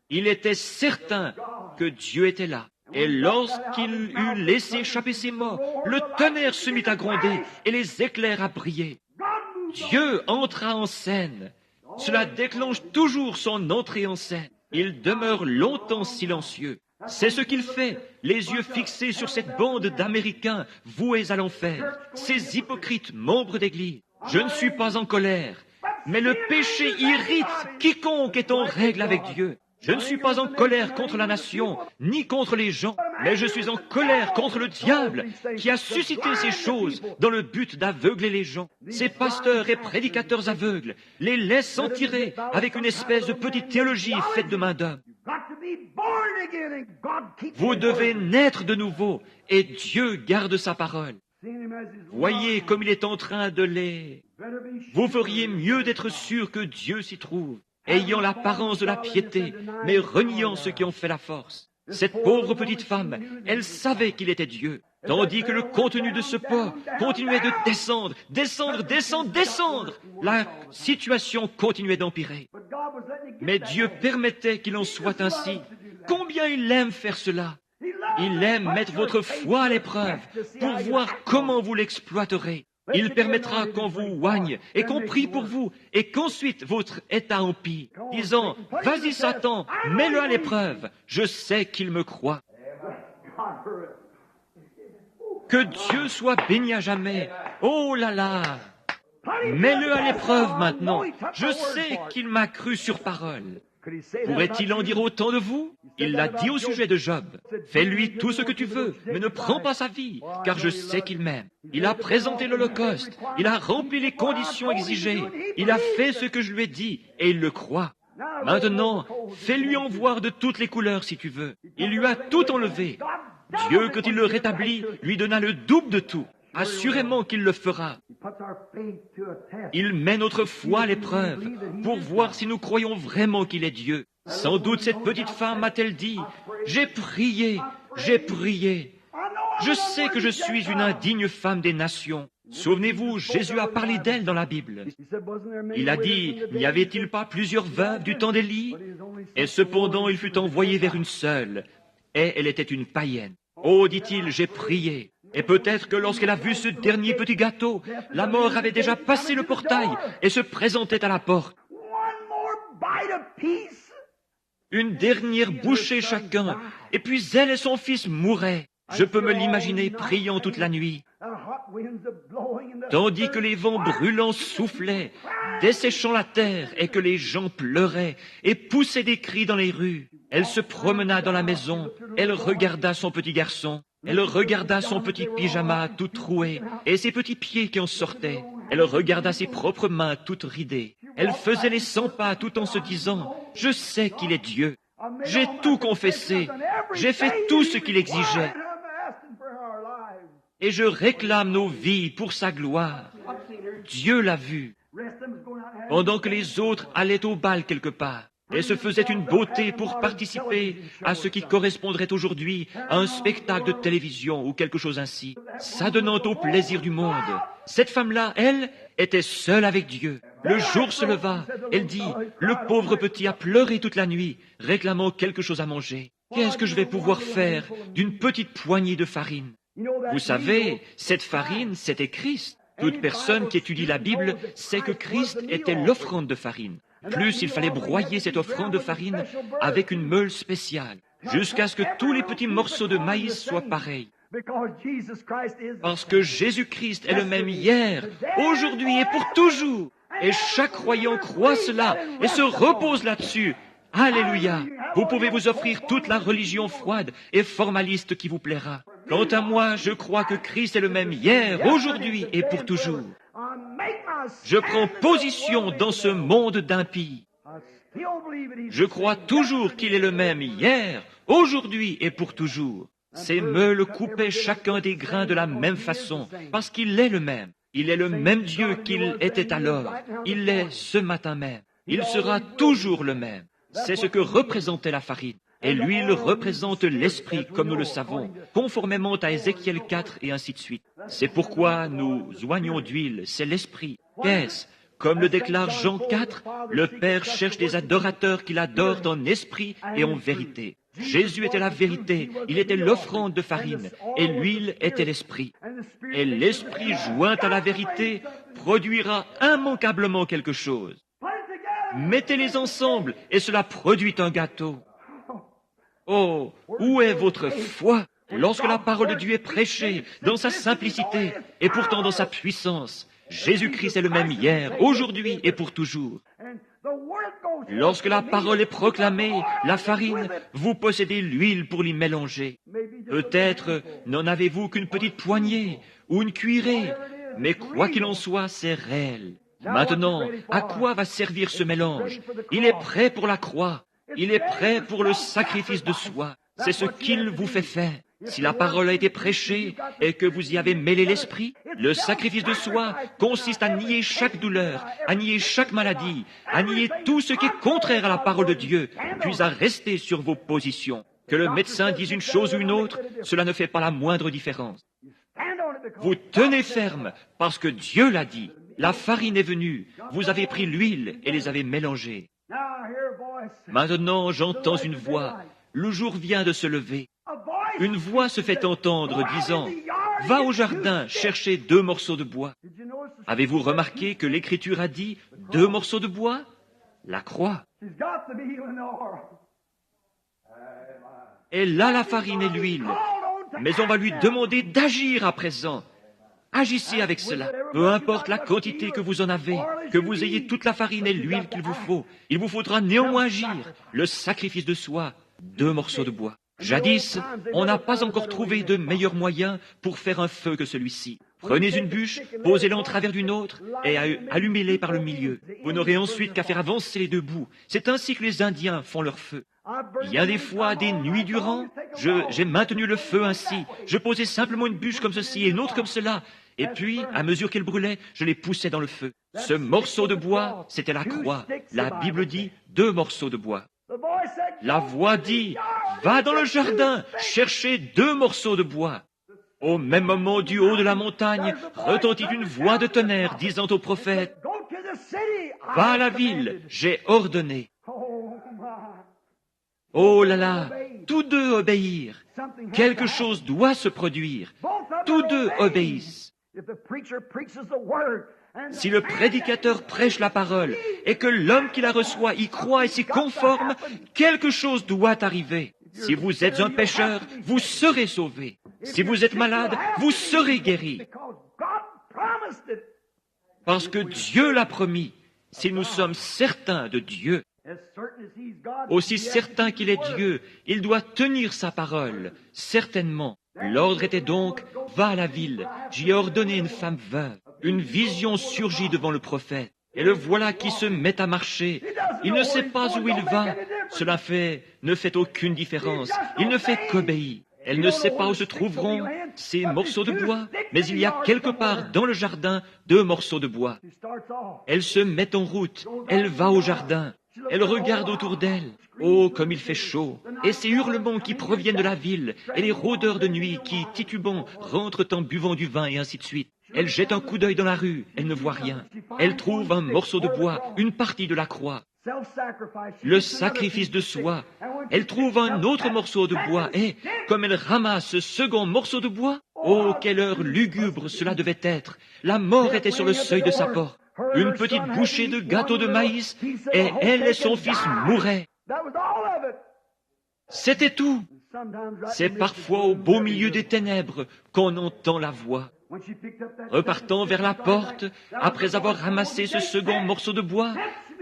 Il était certain que Dieu était là. Et lorsqu'il eut laissé échapper ses mots, le tonnerre se mit à gronder et les éclairs à briller. Dieu entra en scène. Cela déclenche toujours son entrée en scène. Il demeure longtemps silencieux. C'est ce qu'il fait, les yeux fixés sur cette bande d'Américains voués à l'enfer, ces hypocrites membres d'Église. Je ne suis pas en colère, mais le péché irrite quiconque est en règle avec Dieu. Je ne suis pas en colère contre la nation, ni contre les gens, mais je suis en colère contre le diable qui a suscité ces choses dans le but d'aveugler les gens. Ces pasteurs et prédicateurs aveugles les laissent en tirer avec une espèce de petite théologie faite de main d'homme. Vous devez naître de nouveau et Dieu garde sa parole. Voyez comme il est en train de les... Vous feriez mieux d'être sûr que Dieu s'y trouve, ayant l'apparence de la piété, mais reniant ceux qui ont fait la force. Cette pauvre petite femme, elle savait qu'il était Dieu, tandis que le contenu de ce pot continuait de descendre, descendre, descendre, descendre. La situation continuait d'empirer. Mais Dieu permettait qu'il en soit ainsi. Combien il aime faire cela. Il aime mettre votre foi à l'épreuve pour voir comment vous l'exploiterez. Il permettra qu'on vous oigne et qu'on prie pour vous et qu'ensuite votre état empire, disant, « Vas-y Satan, mets-le à l'épreuve, je sais qu'il me croit. » Que Dieu soit béni à jamais. Oh là là! Mets-le à l'épreuve maintenant. Je sais qu'il m'a cru sur parole. Pourrait-il en dire autant de vous? Il l'a dit au sujet de Job. Fais-lui tout ce que tu veux, mais ne prends pas sa vie, car je sais qu'il m'aime. Il a présenté l'Holocauste, il a rempli les conditions exigées, il a fait ce que je lui ai dit, et il le croit. Maintenant, fais-lui en voir de toutes les couleurs si tu veux. Il lui a tout enlevé. Dieu, quand il le rétablit, lui donna le double de tout. Assurément qu'il le fera. Il met notre foi à l'épreuve pour voir si nous croyons vraiment qu'il est Dieu. Sans doute cette petite femme a-t-elle dit, « J'ai prié, j'ai prié. Je sais que je suis une indigne femme des nations. » Souvenez-vous, Jésus a parlé d'elle dans la Bible. Il a dit, « N'y avait-il pas plusieurs veuves du temps d'Élie? Et cependant il fut envoyé vers une seule, et elle était une païenne. Oh, dit-il, j'ai prié. » Et peut-être que lorsqu'elle a vu ce dernier petit gâteau, la mort avait déjà passé le portail et se présentait à la porte. Une dernière bouchée chacun, et puis elle et son fils mouraient. Je peux me l'imaginer priant toute la nuit. tandis que les vents brûlants soufflaient, desséchant la terre, et que les gens pleuraient et poussaient des cris dans les rues. Elle se promena dans la maison, elle regarda son petit garçon, elle regarda son petit pyjama tout troué et ses petits pieds qui en sortaient. Elle regarda ses propres mains toutes ridées. Elle faisait les 100 pas tout en se disant « Je sais qu'il est Dieu. J'ai tout confessé. J'ai fait tout ce qu'il exigeait. Et je réclame nos vies pour sa gloire. » Dieu l'a vu. Pendant que les autres allaient au bal quelque part et se faisaient une beauté pour participer à ce qui correspondrait aujourd'hui à un spectacle de télévision ou quelque chose ainsi, s'adonnant au plaisir du monde. Cette femme-là, elle, était seule avec Dieu. Le jour se leva, elle dit, « Le pauvre petit a pleuré toute la nuit, réclamant quelque chose à manger. Qu'est-ce que je vais pouvoir faire d'une petite poignée de farine ?» Vous savez, cette farine, c'était Christ. Toute personne qui étudie la Bible sait que Christ était l'offrande de farine. Plus il fallait broyer cette offrande de farine avec une meule spéciale, jusqu'à ce que tous les petits morceaux de maïs soient pareils. Parce que Jésus-Christ est le même hier, aujourd'hui et pour toujours. Et chaque croyant croit cela et se repose là-dessus. Alléluia! Vous pouvez vous offrir toute la religion froide et formaliste qui vous plaira. Quant à moi, je crois que Christ est le même hier, aujourd'hui et pour toujours. Je prends position dans ce monde d'impies. Je crois toujours qu'il est le même hier, aujourd'hui et pour toujours. Ces meules coupaient chacun des grains de la même façon, parce qu'il est le même. Il est le même Dieu qu'il était alors. Il l'est ce matin même. Il sera toujours le même. C'est ce que représentait la farine. Et l'huile représente l'esprit, comme nous le savons, conformément à Ézéchiel 4 et ainsi de suite. C'est pourquoi nous oignons d'huile, c'est l'esprit. Qu'est-ce? Comme le déclare Jean 4, le Père cherche des adorateurs qui l'adorent en esprit et en vérité. Jésus était la vérité, il était l'offrande de farine, et l'huile était l'esprit. Et l'esprit joint à la vérité produira immanquablement quelque chose. Mettez-les ensemble et cela produit un gâteau. Oh, où est votre foi lorsque la parole de Dieu est prêchée dans sa simplicité et pourtant dans sa puissance? Jésus-Christ est le même hier, aujourd'hui et pour toujours. Lorsque la parole est proclamée, la farine, vous possédez l'huile pour l'y mélanger. Peut-être n'en avez-vous qu'une petite poignée ou une cuillerée, mais quoi qu'il en soit, c'est réel. Maintenant, à quoi va servir ce mélange? Il est prêt pour la croix. Il est prêt pour le sacrifice de soi. C'est ce qu'il vous fait faire. Si la parole a été prêchée et que vous y avez mêlé l'esprit, le sacrifice de soi consiste à nier chaque douleur, à nier chaque maladie, à nier tout ce qui est contraire à la parole de Dieu, puis à rester sur vos positions. Que le médecin dise une chose ou une autre, cela ne fait pas la moindre différence. Vous tenez ferme parce que Dieu l'a dit. La farine est venue, vous avez pris l'huile et les avez mélangées. Maintenant, j'entends une voix. Le jour vient de se lever. Une voix se fait entendre disant, « Va au jardin chercher 2 morceaux de bois. » Avez-vous remarqué que l'Écriture a dit 2 morceaux de bois? La croix. Elle a la farine et l'huile, mais on va lui demander d'agir à présent. Agissez avec cela. Peu importe la quantité que vous en avez, que vous ayez toute la farine et l'huile qu'il vous faut, il vous faudra néanmoins agir. Le sacrifice de soi, 2 morceaux de bois. Jadis, on n'a pas encore trouvé de meilleur moyen pour faire un feu que celui-ci. Prenez une bûche, posez-la en travers d'une autre et allumez-les par le milieu. Vous n'aurez ensuite qu'à faire avancer les 2 bouts. C'est ainsi que les Indiens font leur feu. Il y a des fois, des nuits durant, j'ai maintenu le feu ainsi. Je posais simplement une bûche comme ceci et une autre comme cela. Et puis, à mesure qu'elle brûlait, je les poussais dans le feu. Ce morceau de bois, c'était la croix. La Bible dit 2 morceaux de bois. La voix dit, va dans le jardin, chercher 2 morceaux de bois. Au même moment, du haut de la montagne, retentit une voix de tonnerre disant au prophète, va à la ville, j'ai ordonné. Oh là là, tous 2 obéirent. Quelque chose doit se produire. Tous 2 obéissent. Si le prédicateur prêche la parole et que l'homme qui la reçoit y croit et s'y conforme, quelque chose doit arriver. Si vous êtes un pécheur, vous serez sauvé. Si vous êtes malade, vous serez guéri. Parce que Dieu l'a promis. Si nous sommes certains de Dieu, aussi certain qu'il est Dieu, il doit tenir sa parole, certainement. L'ordre était donc, va à la ville, j'y ai ordonné une femme veuve. Une vision surgit devant le prophète, et le voilà qui se met à marcher. Il ne sait pas où il va, cela ne fait aucune différence, il ne fait qu'obéir. Elle ne sait pas où se trouveront ces morceaux de bois, mais il y a quelque part dans le jardin 2 morceaux de bois. Elle se met en route, elle va au jardin, elle regarde autour d'elle. Oh, comme il fait chaud! Et ces hurlements qui proviennent de la ville, et les rôdeurs de nuit qui, titubant, rentrent en buvant du vin, et ainsi de suite. Elle jette un coup d'œil dans la rue, elle ne voit rien. Elle trouve un morceau de bois, une partie de la croix, le sacrifice de soi. Elle trouve un autre morceau de bois, et, comme elle ramasse ce second morceau de bois, oh, quelle heure lugubre cela devait être! La mort était sur le seuil de sa porte. Une petite bouchée de gâteau de maïs, et elle et son fils mouraient. C'était tout. C'est parfois au beau milieu des ténèbres qu'on entend la voix. Repartant vers la porte, après avoir ramassé ce second morceau de bois,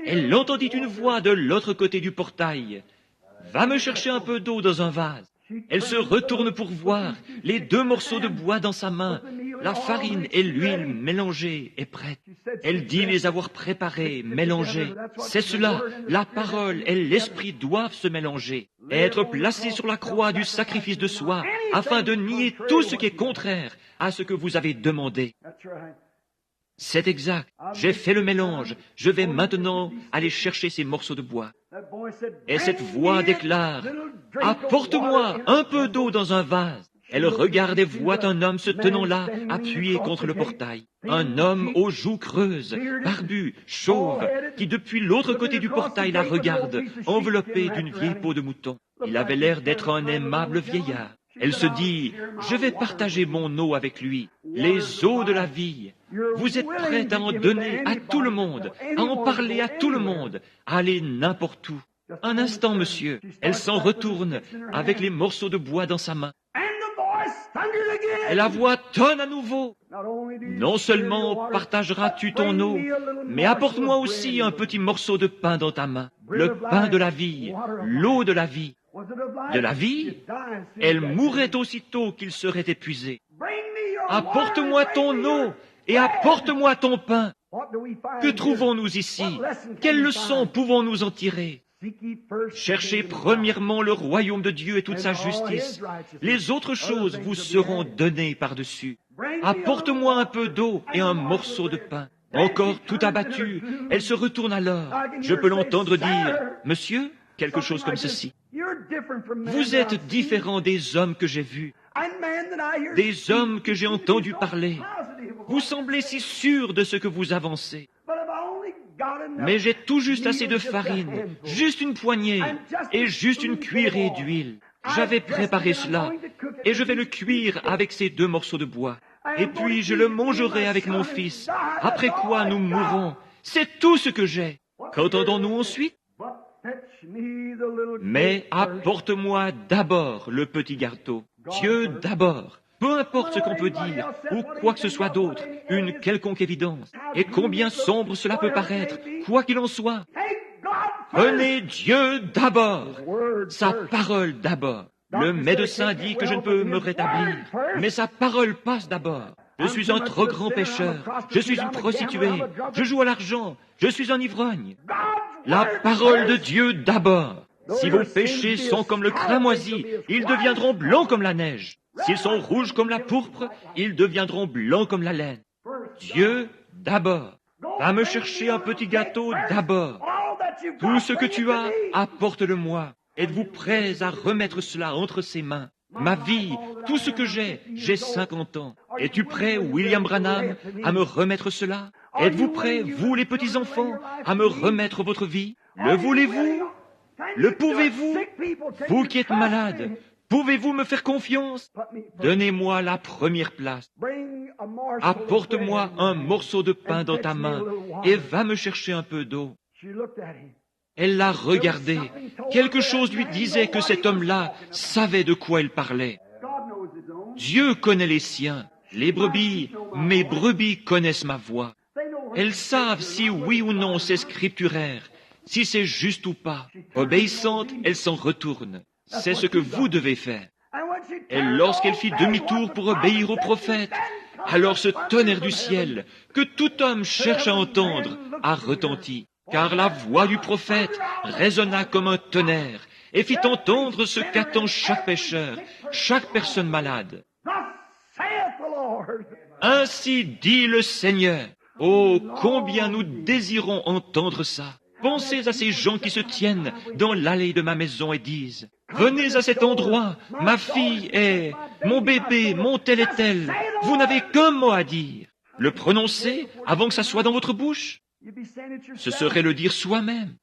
elle entendit une voix de l'autre côté du portail. « Va me chercher un peu d'eau dans un vase. » Elle se retourne pour voir les 2 morceaux de bois dans sa main. La farine et l'huile mélangées est prête. Elle dit les avoir préparées, mélangées. C'est cela, la parole et l'esprit doivent se mélanger, et être placés sur la croix du sacrifice de soi, afin de nier tout ce qui est contraire à ce que vous avez demandé. C'est exact. J'ai fait le mélange. Je vais maintenant aller chercher ces morceaux de bois. Et cette voix déclare, « Apporte-moi un peu d'eau dans un vase. » Elle regarde et voit un homme se tenant là, appuyé contre le portail. Un homme aux joues creuses, barbu, chauve, qui depuis l'autre côté du portail la regarde, enveloppé d'une vieille peau de mouton. Il avait l'air d'être un aimable vieillard. Elle se dit, je vais partager mon eau avec lui, les eaux de la vie. Vous êtes prête à en donner à tout le monde, à en parler à tout le monde, à aller n'importe où. Un instant, monsieur, elle s'en retourne avec les morceaux de bois dans sa main. Et la voix tonne à nouveau. Non seulement partageras-tu ton eau, mais apporte-moi aussi un petit morceau de pain dans ta main, le pain de la vie, l'eau de la vie. De la vie, elle mourrait aussitôt qu'il serait épuisé. Apporte-moi ton eau et apporte-moi ton pain. Que trouvons-nous ici? Quelle leçon pouvons-nous en tirer? Cherchez premièrement le royaume de Dieu et toute sa justice. Les autres choses vous seront données par-dessus. Apporte-moi un peu d'eau et un morceau de pain. Encore tout abattue, elle se retourne alors. Je peux l'entendre dire, « Monsieur ?» quelque chose comme ceci. Vous êtes différent des hommes que j'ai vus, des hommes que j'ai entendus parler. Vous semblez si sûr de ce que vous avancez. Mais j'ai tout juste assez de farine, juste une poignée et juste une cuillerée d'huile. J'avais préparé cela et je vais le cuire avec ces 2 morceaux de bois. Et puis je le mangerai avec mon fils, après quoi nous mourrons. C'est tout ce que j'ai. Qu'entendons-nous ensuite? Mais apporte-moi d'abord le petit gâteau. Dieu d'abord. Peu importe ce qu'on peut dire, ou quoi que ce soit d'autre, une quelconque évidence. Et combien sombre cela peut paraître, quoi qu'il en soit. Prenez Dieu d'abord, sa parole d'abord. Le médecin dit que je ne peux me rétablir, mais sa parole passe d'abord. Je suis un trop grand pécheur, je suis une prostituée, je joue à l'argent, je suis un ivrogne. La parole de Dieu d'abord. Si vos péchés sont comme le cramoisi, ils deviendront blancs comme la neige. S'ils sont rouges comme la pourpre, ils deviendront blancs comme la laine. Dieu d'abord. Va me chercher un petit gâteau d'abord. Tout ce que tu as, apporte-le-moi. Êtes-vous prêts à remettre cela entre ses mains? Ma vie, tout ce que j'ai 50 ans. Es-tu prêt, William Branham, à me remettre cela? Êtes-vous prêts, vous les petits-enfants, à me remettre votre vie? Le voulez-vous? Le pouvez-vous? Vous qui êtes malade, pouvez-vous me faire confiance? Donnez-moi la première place. Apporte-moi un morceau de pain dans ta main et va me chercher un peu d'eau. Elle l'a regardé. Quelque chose lui disait que cet homme-là savait de quoi il parlait. Dieu connaît les siens. Les brebis, mes brebis connaissent ma voix. Elles savent si oui ou non c'est scripturaire, si c'est juste ou pas. Obéissantes, elles s'en retournent. C'est ce que vous devez faire. Et lorsqu'elle fit demi-tour pour obéir au prophète, alors ce tonnerre du ciel, que tout homme cherche à entendre, a retenti. Car la voix du prophète résonna comme un tonnerre et fit entendre ce qu'attend chaque pécheur, chaque personne malade. Ainsi dit le Seigneur. Oh, combien nous désirons entendre ça. Pensez à ces gens qui se tiennent dans l'allée de ma maison et disent « Venez à cet endroit, ma fille est, mon bébé, mon tel et tel. Vous n'avez qu'un mot à dire. Le prononcer avant que ça soit dans votre bouche. Ce serait le dire soi-même.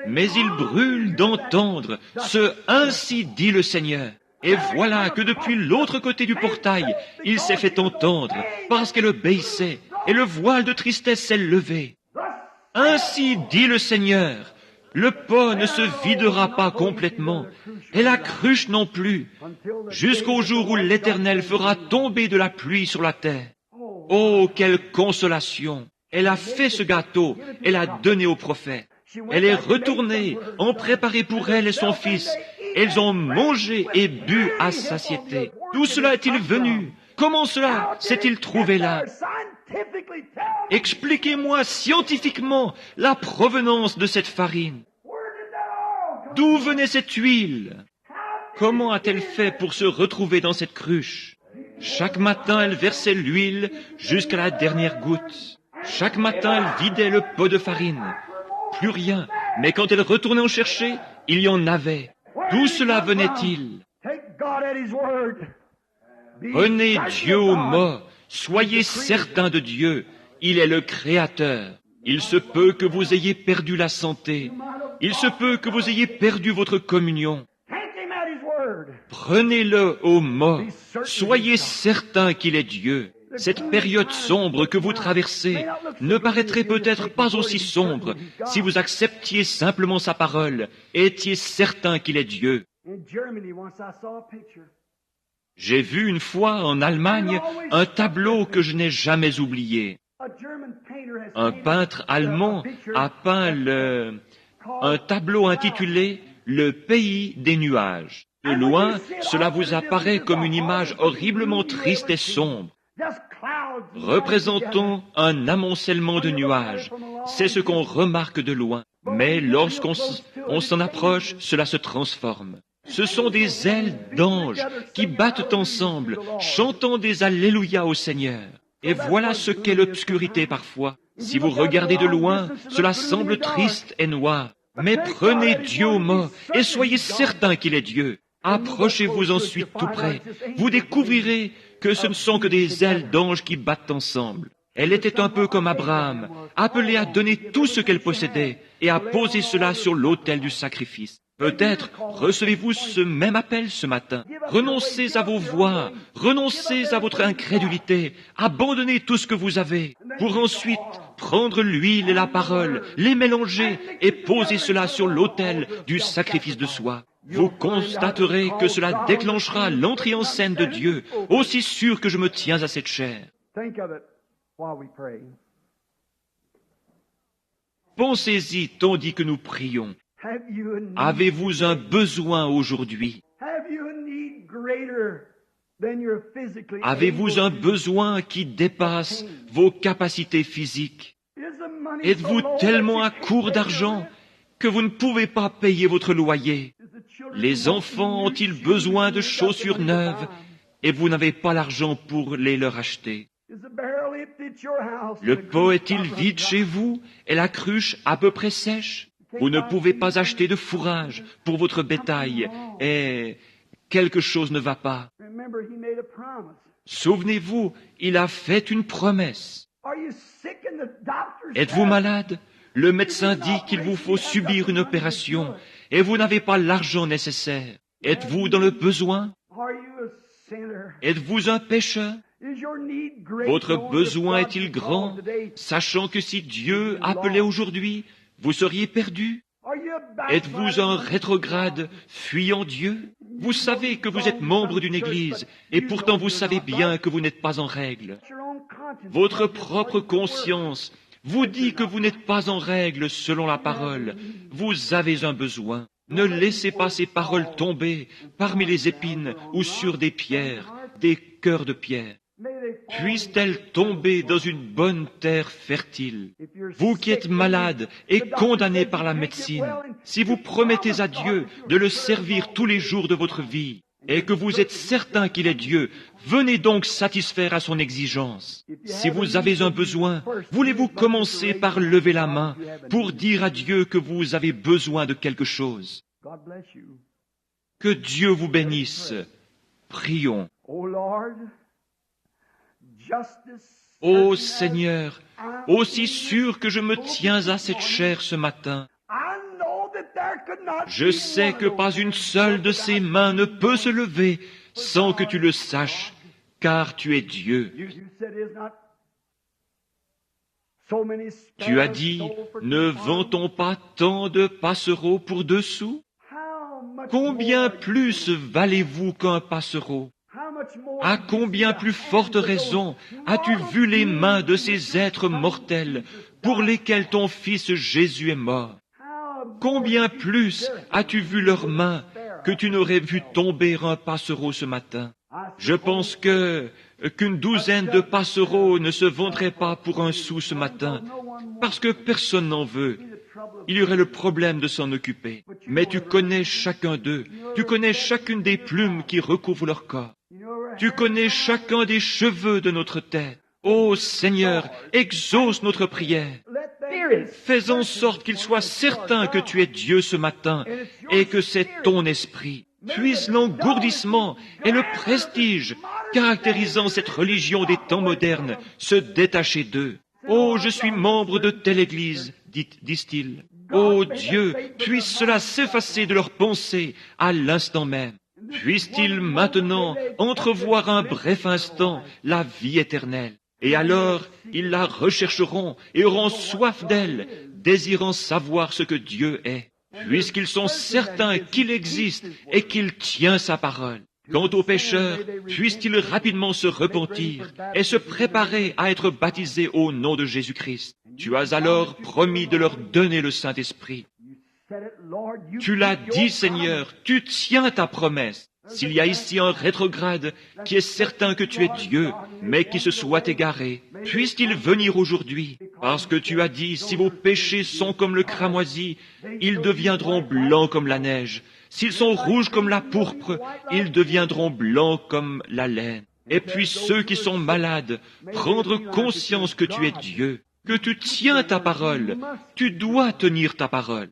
Mais il brûle d'entendre ce « Ainsi dit le Seigneur ». Et voilà que depuis l'autre côté du portail, il s'est fait entendre, parce qu'elle obéissait, et le voile de tristesse s'est levé. Ainsi dit le Seigneur, le pot ne se videra pas complètement, et la cruche non plus, jusqu'au jour où l'Éternel fera tomber de la pluie sur la terre. Oh, quelle consolation! Elle a fait ce gâteau, elle l'a donné au prophète. Elle est retournée, en préparé pour elle et son fils. Elles ont mangé et bu à satiété. D'où cela est-il venu? Comment cela s'est-il trouvé là? Expliquez-moi scientifiquement la provenance de cette farine. D'où venait cette huile? Comment a-t-elle fait pour se retrouver dans cette cruche? Chaque matin, elle versait l'huile jusqu'à la dernière goutte. Chaque matin, elle vidait le pot de farine. Plus rien, mais quand elle retournait en chercher, il y en avait. D'où cela venait-il? Prenez Dieu au mot, soyez certains de Dieu, il est le Créateur. Il se peut que vous ayez perdu la santé, il se peut que vous ayez perdu votre communion. Prenez-le au mot, soyez certains qu'il est Dieu. Cette période sombre que vous traversez ne paraîtrait peut-être pas aussi sombre si vous acceptiez simplement sa parole et étiez certain qu'il est Dieu. J'ai vu une fois en Allemagne un tableau que je n'ai jamais oublié. Un peintre allemand a peint un tableau intitulé « Le pays des nuages ». De loin, cela vous apparaît comme une image horriblement triste et sombre. Représentant un amoncellement de nuages. C'est ce qu'on remarque de loin. Mais lorsqu'on s'en approche, cela se transforme. Ce sont des ailes d'anges qui battent ensemble, chantant des Alléluia au Seigneur. Et voilà ce qu'est l'obscurité parfois. Si vous regardez de loin, cela semble triste et noir. Mais prenez Dieu au mot et soyez certains qu'il est Dieu. Approchez-vous ensuite tout près. Vous découvrirez que ce ne sont que des ailes d'anges qui battent ensemble. Elle était un peu comme Abraham, appelée à donner tout ce qu'elle possédait et à poser cela sur l'autel du sacrifice. Peut-être recevez-vous ce même appel ce matin. Renoncez à vos voies, renoncez à votre incrédulité, abandonnez tout ce que vous avez, pour ensuite prendre l'huile et la parole, les mélanger et poser cela sur l'autel du sacrifice de soi. Vous constaterez que cela déclenchera l'entrée en scène de Dieu, aussi sûr que je me tiens à cette chair. Pensez-y tandis que nous prions. Avez-vous un besoin aujourd'hui? Avez-vous un besoin qui dépasse vos capacités physiques? Êtes-vous tellement à court d'argent que vous ne pouvez pas payer votre loyer? Les enfants ont-ils besoin de chaussures neuves et vous n'avez pas l'argent pour les leur acheter? Le pot est-il vide chez vous et la cruche à peu près sèche? Vous ne pouvez pas acheter de fourrage pour votre bétail et quelque chose ne va pas. Souvenez-vous, il a fait une promesse. Êtes-vous malade? Le médecin dit qu'il vous faut subir une opération et vous n'avez pas l'argent nécessaire. Êtes-vous dans le besoin? Êtes-vous un pécheur? Votre besoin est-il grand, sachant que si Dieu appelait aujourd'hui, vous seriez perdu? Êtes-vous un rétrograde fuyant Dieu? Vous savez que vous êtes membre d'une église, et pourtant vous savez bien que vous n'êtes pas en règle. Votre propre conscience vous dit que vous n'êtes pas en règle selon la parole. Vous avez un besoin. Ne laissez pas ces paroles tomber parmi les épines ou sur des pierres, des cœurs de pierre. Puissent-elles tomber dans une bonne terre fertile. Vous qui êtes malade et condamné par la médecine, si vous promettez à Dieu de le servir tous les jours de votre vie, et que vous êtes certain qu'il est Dieu, venez donc satisfaire à son exigence. Si vous avez un besoin, voulez-vous commencer par lever la main pour dire à Dieu que vous avez besoin de quelque chose? Que Dieu vous bénisse. Prions. Ô Seigneur, aussi sûr que je me tiens à cette chair ce matin, je sais que pas une seule de ces mains ne peut se lever sans que tu le saches, car tu es Dieu. Tu as dit, ne vend-on pas tant de passereaux pour 2 sous? Combien plus valez-vous qu'un passereau? À combien plus forte raison as-tu vu les mains de ces êtres mortels pour lesquels ton Fils Jésus est mort? Combien plus as-tu vu leurs mains que tu n'aurais vu tomber un passereau ce matin? Je pense qu'une douzaine de passereaux ne se vendraient pas pour 1 sou ce matin, parce que personne n'en veut. Il y aurait le problème de s'en occuper. Mais tu connais chacun d'eux. Tu connais chacune des plumes qui recouvrent leur corps. Tu connais chacun des cheveux de notre tête. Ô Seigneur, exauce notre prière. Fais en sorte qu'ils soient certains que tu es Dieu ce matin et que c'est ton esprit. Puisse l'engourdissement et le prestige caractérisant cette religion des temps modernes se détacher d'eux. Oh, je suis membre de telle église, disent-ils. Oh Dieu, puisse cela s'effacer de leurs pensées à l'instant même. Puisse-t-il maintenant entrevoir un bref instant la vie éternelle. Et alors, ils la rechercheront et auront soif d'elle, désirant savoir ce que Dieu est, puisqu'ils sont certains qu'il existe et qu'il tient sa parole. Quant aux pécheurs, puissent-ils rapidement se repentir et se préparer à être baptisés au nom de Jésus-Christ. Tu as alors promis de leur donner le Saint-Esprit. Tu l'as dit, Seigneur, tu tiens ta promesse. S'il y a ici un rétrograde qui est certain que tu es Dieu, mais qui se soit égaré, puisse-t-il venir aujourd'hui, parce que tu as dit, si vos péchés sont comme le cramoisi, ils deviendront blancs comme la neige. S'ils sont rouges comme la pourpre, ils deviendront blancs comme la laine. Et puis ceux qui sont malades, prendre conscience que tu es Dieu, que tu tiens ta parole, tu dois tenir ta parole.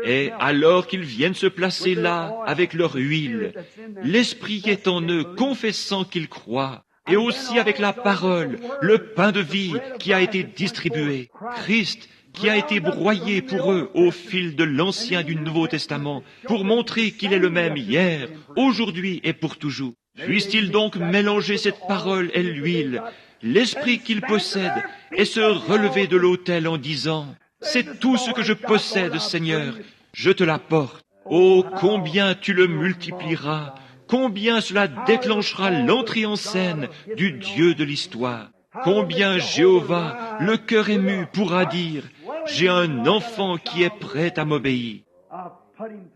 Et alors qu'ils viennent se placer là avec leur huile, l'Esprit est en eux, confessant qu'ils croient, et aussi avec la parole, le pain de vie qui a été distribué, Christ qui a été broyé pour eux au fil de l'Ancien et du Nouveau Testament, pour montrer qu'il est le même hier, aujourd'hui et pour toujours. Puisse-t-il donc mélanger cette parole et l'huile, l'Esprit qu'il possède, et se relever de l'autel en disant, « C'est tout ce que je possède, Seigneur, je te l'apporte. Oh, combien tu le multiplieras, combien cela déclenchera l'entrée en scène du Dieu de l'histoire. Combien Jéhovah, le cœur ému, pourra dire, « J'ai un enfant qui est prêt à m'obéir. »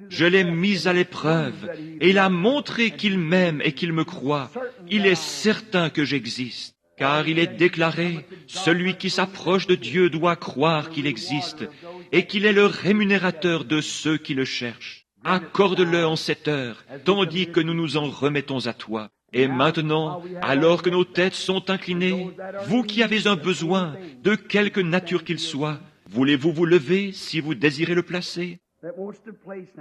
Je l'ai mis à l'épreuve, et il a montré qu'il m'aime et qu'il me croit. Il est certain que j'existe. Car il est déclaré, celui qui s'approche de Dieu doit croire qu'il existe et qu'il est le rémunérateur de ceux qui le cherchent. Accorde-le en cette heure, tandis que nous nous en remettons à toi. Et maintenant, alors que nos têtes sont inclinées, vous qui avez un besoin, de quelque nature qu'il soit, voulez-vous vous lever si vous désirez le placer?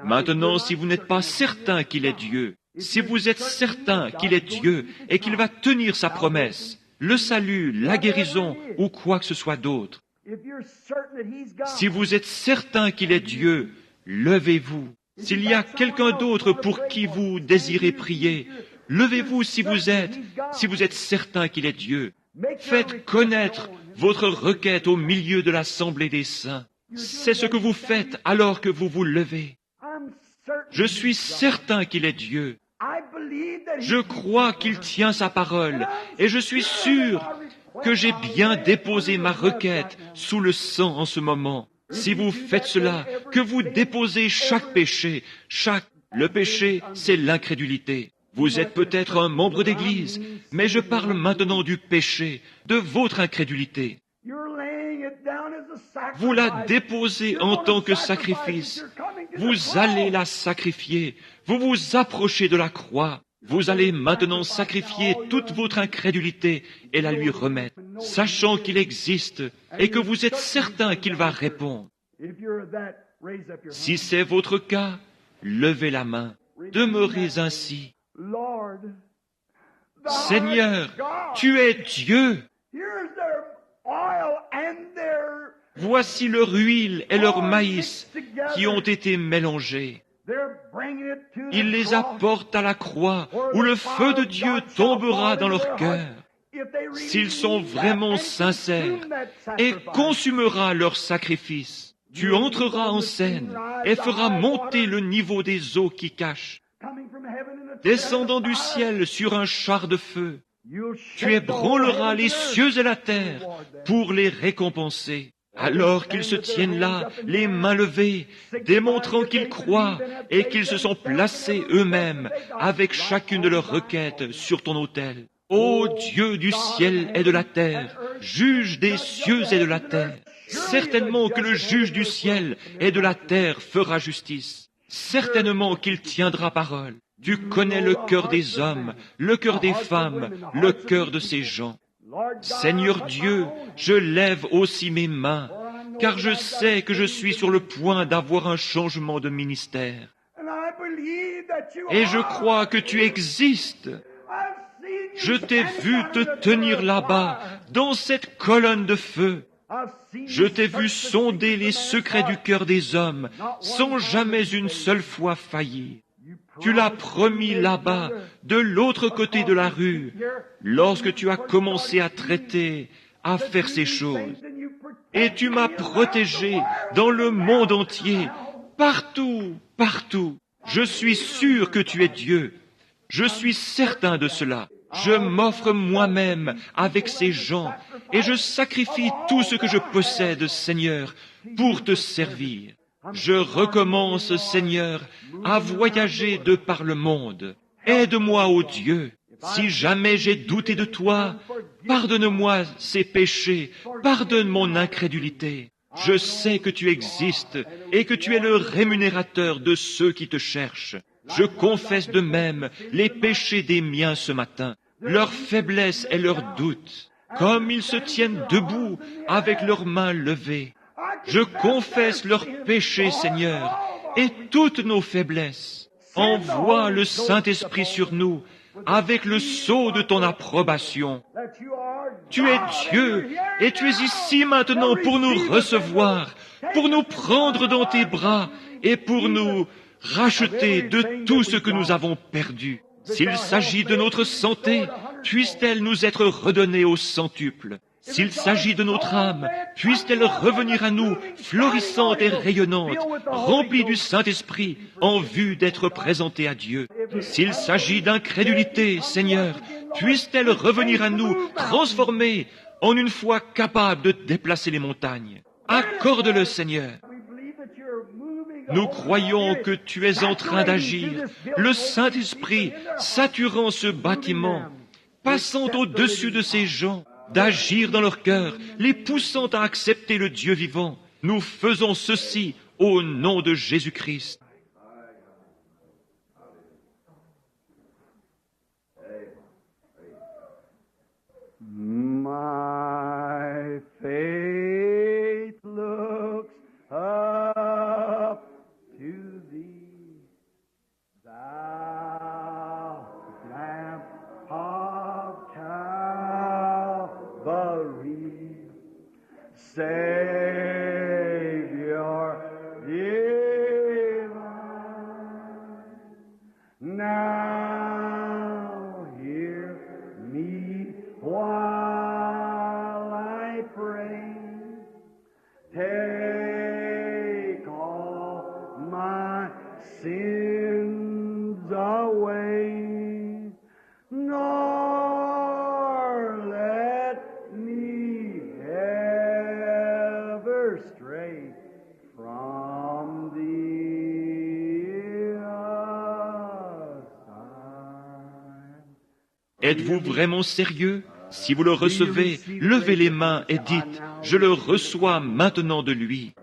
Maintenant, si vous n'êtes pas certain qu'il est Dieu, si vous êtes certain qu'il est Dieu et qu'il va tenir sa promesse, le salut, la guérison ou quoi que ce soit d'autre. Si vous êtes certain qu'il est Dieu, levez-vous. S'il y a quelqu'un d'autre pour qui vous désirez prier, levez-vous si vous êtes certain qu'il est Dieu. Faites connaître votre requête au milieu de l'assemblée des saints. C'est ce que vous faites alors que vous vous levez. Je suis certain qu'il est Dieu. Je crois qu'il tient sa parole et je suis sûr que j'ai bien déposé ma requête sous le sang en ce moment. Si vous faites cela, que vous déposez chaque péché, le péché, c'est l'incrédulité. Vous êtes peut-être un membre d'église, mais je parle maintenant du péché, de votre incrédulité. Vous la déposez en tant que sacrifice. Vous allez la sacrifier. Vous vous approchez de la croix. Vous allez maintenant sacrifier toute votre incrédulité et la lui remettre, sachant qu'il existe et que vous êtes certain qu'il va répondre. Si c'est votre cas, levez la main. Demeurez ainsi. Seigneur, tu es Dieu. Voici leur huile et leur maïs qui ont été mélangés. Ils les apportent à la croix où le feu de Dieu tombera dans leur cœur. S'ils sont vraiment sincères, et consumera leur sacrifice, tu entreras en scène et feras monter le niveau des eaux qui cachent. Descendant du ciel sur un char de feu, tu ébranleras les cieux et la terre pour les récompenser. Alors qu'ils se tiennent là, les mains levées, démontrant qu'ils croient et qu'ils se sont placés eux-mêmes avec chacune de leurs requêtes sur ton autel. Ô Dieu du ciel et de la terre, juge des cieux et de la terre, certainement que le juge du ciel et de la terre fera justice. Certainement qu'il tiendra parole. Tu connais le cœur des hommes, le cœur des femmes, le cœur de ces gens. Seigneur Dieu, je lève aussi mes mains, car je sais que je suis sur le point d'avoir un changement de ministère. Et je crois que tu existes. Je t'ai vu te tenir là-bas, dans cette colonne de feu. Je t'ai vu sonder les secrets du cœur des hommes, sans jamais une seule fois faillir. Tu l'as promis là-bas, de l'autre côté de la rue, lorsque tu as commencé à traiter, à faire ces choses. Et tu m'as protégé dans le monde entier, partout, partout. Je suis sûr que tu es Dieu. Je suis certain de cela. Je m'offre moi-même avec ces gens et je sacrifie tout ce que je possède, Seigneur, pour te servir. Je recommence, Seigneur, à voyager de par le monde. Aide-moi, ô Dieu. Si jamais j'ai douté de toi, pardonne-moi ces péchés, pardonne mon incrédulité. Je sais que tu existes et que tu es le rémunérateur de ceux qui te cherchent. Je confesse de même les péchés des miens ce matin, leur faiblesse et leurs doutes, comme ils se tiennent debout avec leurs mains levées. Je confesse leurs péchés, Seigneur, et toutes nos faiblesses. Envoie le Saint-Esprit sur nous avec le sceau de ton approbation. Tu es Dieu et tu es ici maintenant pour nous recevoir, pour nous prendre dans tes bras et pour nous racheter de tout ce que nous avons perdu. S'il s'agit de notre santé, puisse-t-elle nous être redonnée au centuple. S'il s'agit de notre âme, puisse-t-elle revenir à nous, florissante et rayonnante, remplie du Saint-Esprit, en vue d'être présentée à Dieu. S'il s'agit d'incrédulité, Seigneur, puisse-t-elle revenir à nous, transformée, en une foi capable de déplacer les montagnes. Accorde-le, Seigneur. Nous croyons que tu es en train d'agir, le Saint-Esprit saturant ce bâtiment, passant au-dessus de ces gens, d'agir dans leur cœur, les poussant à accepter le Dieu vivant. Nous faisons ceci au nom de Jésus-Christ.
My faith looks up to thee, thou Lamb of Calvary, Savior divine. Now hear me while I pray. Take all my sins
Êtes-vous vraiment sérieux? Si vous le recevez, levez les mains et dites, je le reçois maintenant de lui.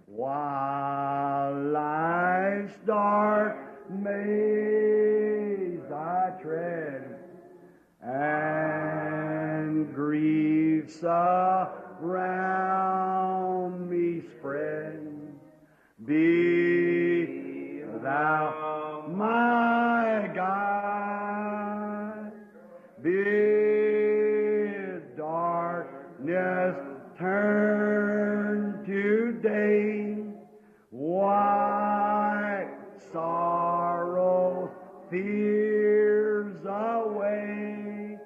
While life's dark maze I tread, and grief surround me spread, be thou my guide, bid darkness turn to day, white sorrow, fears away,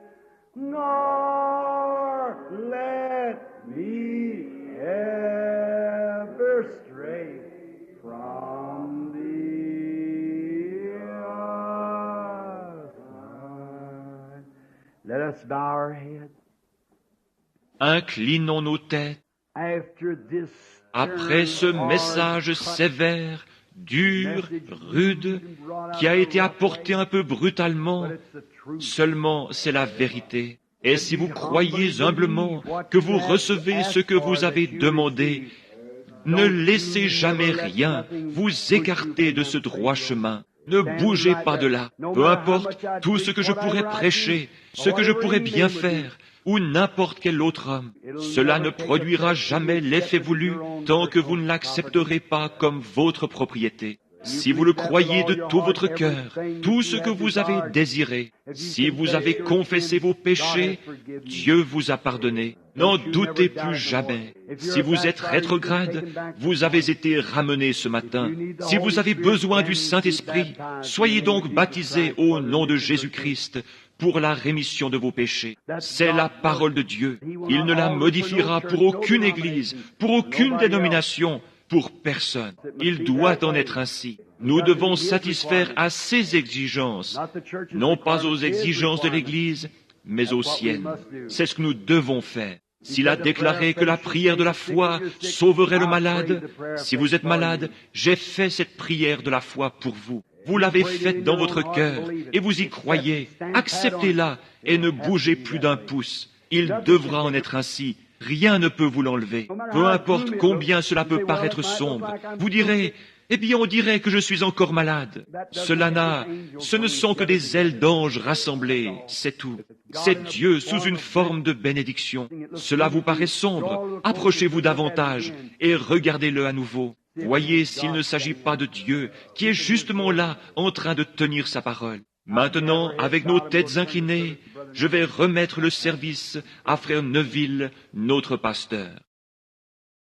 nor let me ever stray from thee. Aside. Let us bow our heads.
Inclinons nos têtes.
After this
Après ce message sévère, dur, rude, qui a été apporté un peu brutalement, seulement c'est la vérité. Et si vous croyez humblement que vous recevez ce que vous avez demandé, ne laissez jamais rien vous écarter de ce droit chemin. Ne bougez pas de là. Peu importe tout ce que je pourrais prêcher, ce que je pourrais bien faire, ou n'importe quel autre homme. Cela ne produira jamais l'effet voulu tant que vous ne l'accepterez pas comme votre propriété. Si vous le croyez de tout votre cœur, tout ce que vous avez désiré, si vous avez confessé vos péchés, Dieu vous a pardonné. N'en doutez plus jamais. Si vous êtes rétrograde, vous avez été ramené ce matin. Si vous avez besoin du Saint-Esprit, soyez donc baptisés au nom de Jésus-Christ pour la rémission de vos péchés. C'est la parole de Dieu. Il ne la modifiera pour aucune église, pour aucune dénomination, pour personne. Il doit en être ainsi. Nous devons satisfaire à ses exigences, non pas aux exigences de l'Église, mais aux siennes. C'est ce que nous devons faire. S'il a déclaré que la prière de la foi sauverait le malade, si vous êtes malade, j'ai fait cette prière de la foi pour vous. Vous l'avez faite dans votre cœur et vous y croyez. Acceptez-la et ne bougez plus d'un pouce. Il devra en être ainsi. Rien ne peut vous l'enlever. Peu importe combien cela peut paraître sombre. Vous direz, eh bien on dirait que je suis encore malade. Ce ne sont que des ailes d'anges rassemblées, c'est tout. C'est Dieu sous une forme de bénédiction. Cela vous paraît sombre. Approchez-vous davantage et regardez-le à nouveau. Voyez s'il ne s'agit pas de Dieu qui est justement là en train de tenir sa parole. Maintenant, avec nos têtes inclinées, je vais remettre le service à Frère Neville, notre pasteur.